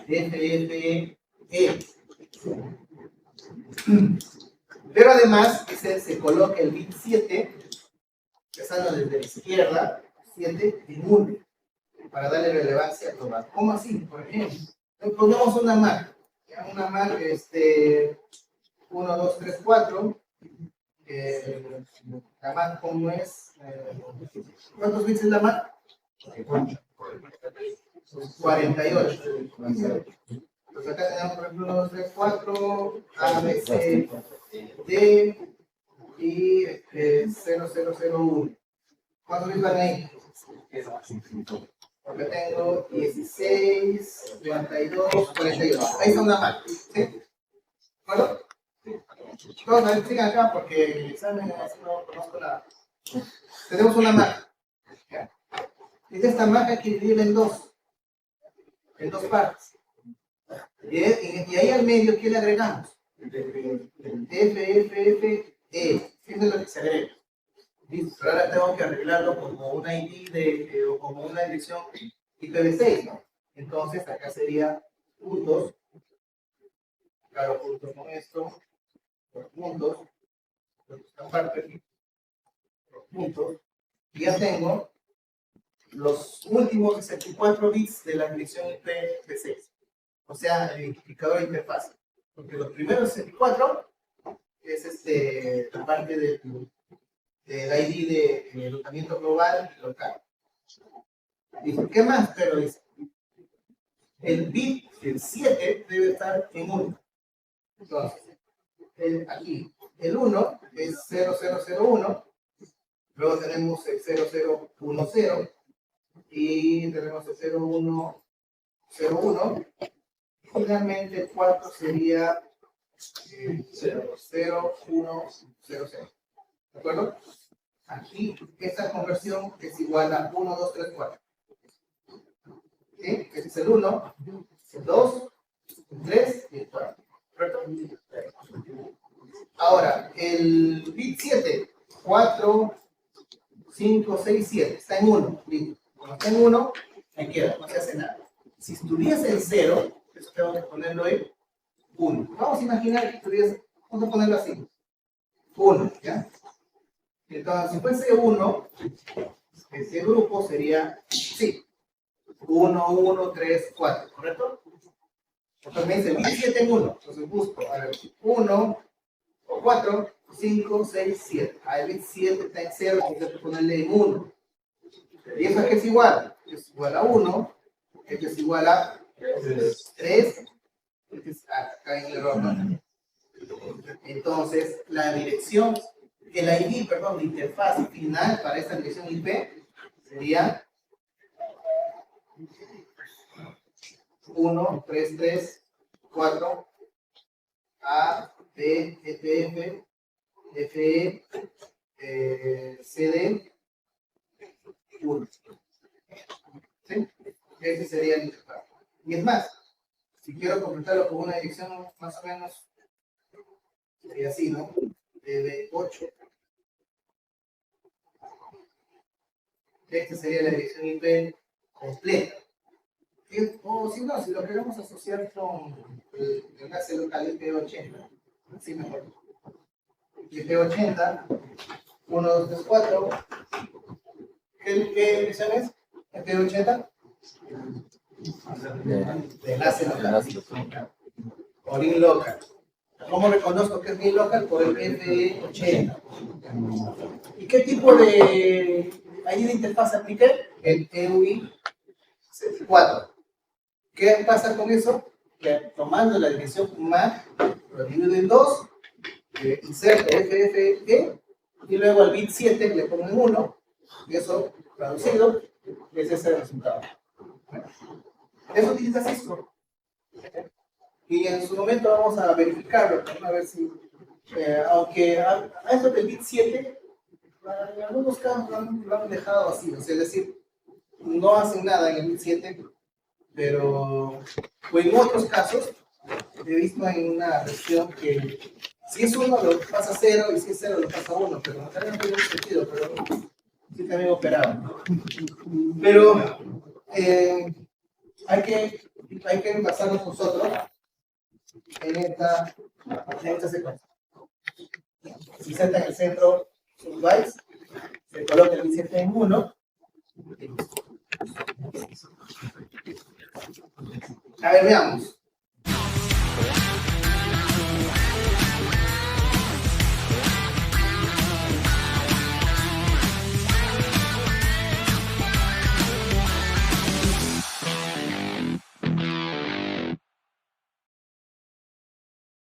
F, E. Pero además se coloca el bit 7, empezando desde la izquierda, 7 en 1, para darle relevancia a todo. ¿Cómo así? Por ejemplo, pongamos una MAC, una MAC 1, 2, 3, 4. La MAC, ¿cómo es? ¿Cuántos bits es la MAC? 48. Pues acá tenemos, por ejemplo, 1, 2, 3, 4, A, B, C, D y 0001. ¿Cuántos bits van ahí? Porque tengo 16, 42, 48. Ahí está una MAC. ¿Sí? ¿De acuerdo? Todos sigan acá porque el examen no conozco nada. Tenemos una MAC. Y de esta MAC hay que dividirla en dos partes. Y ahí al medio, ¿qué le agregamos? F, E. Eso es lo que se agrega. Listo. Pero ahora tengo que arreglarlo como una ID o como una dirección IPv6, ¿no? Entonces acá sería puntos. Claro, puntos con esto. Puntos. Esta parte. Puntos. Y ya tengo los últimos 64 bits de la dirección IPv6. O sea, el identificador de interfaz. Porque los primeros 64 es la parte del ID de enrutamiento global y local. Dice, ¿qué más? Pero dice, el bit, el 7, debe estar en 1. Entonces, aquí, el 1 es 0001, luego tenemos el 0010 y tenemos el 0101. Finalmente el 4 sería 0100. ¿De acuerdo? Aquí esta conversión es igual a 1, 2, 3, 4. ¿Sí? Ese es el 1, el 2, el 3 y el 4. ¿Correcto? Ahora, el bit 7, 4, 5, 6, 7, está en 1. Como está en 1, me queda, no se hace nada. Si estuviese en 0, eso tengo que ponerlo en 1. Vamos a imaginar que estuviese, vamos a ponerlo así. 1, ¿ya? Entonces, si fuese 1, ese grupo sería, sí, 1, 1, 3, 4, ¿correcto? Entonces me dice, bit 7 en 1. Entonces busco, a ver, 1, 4, 5, 6, 7. El bit 7 está en 0, entonces hay que ponerle en 1. ¿Y eso es que es igual? Es igual a 1, esto es igual a 3, acá hay un error, ¿no? Entonces, la dirección, el ID, perdón, de interfaz final para esta dirección IP sería 1, 3, 3, 4, A, B, F, F, CD, 1. ¿Sí? Ese sería el interfaz. Y es más, si quiero completarlo con una dirección más o menos, sería así, ¿no? DB8. Esta sería la dirección IP completa. O si no, si lo queremos asociar con el enlace local IP80, así mejor. IP80, 1, 2, 3, 4. ¿Qué dirección es? IP80. De enlace local. O link local. ¿Cómo reconozco que es link local? Por el IP80. ¿Y qué tipo de ID de interfaz apliqué? El EUI 4. ¿Qué pasa con eso? Que tomando la dirección MAC, lo divido en 2, inserto FFE, y luego al bit 7 le pongo en 1, y eso traducido es ese el resultado. Eso utiliza Cisco. Y en su momento vamos a verificarlo, ¿no? A ver si, aunque a eso del bit 7, en algunos casos lo han dejado así, o sea, es decir, no hacen nada en el bit 7, pero en otros casos he visto en una versión que si es 1 lo pasa a 0 y si es 0 lo pasa a 1, pero también no tiene sentido, pero sí también operaba. Pero hay que basarnos nosotros en esta secuencia. Se inserta en el centro sus bytes, se coloca el bisiesto en 1. A ver, veamos.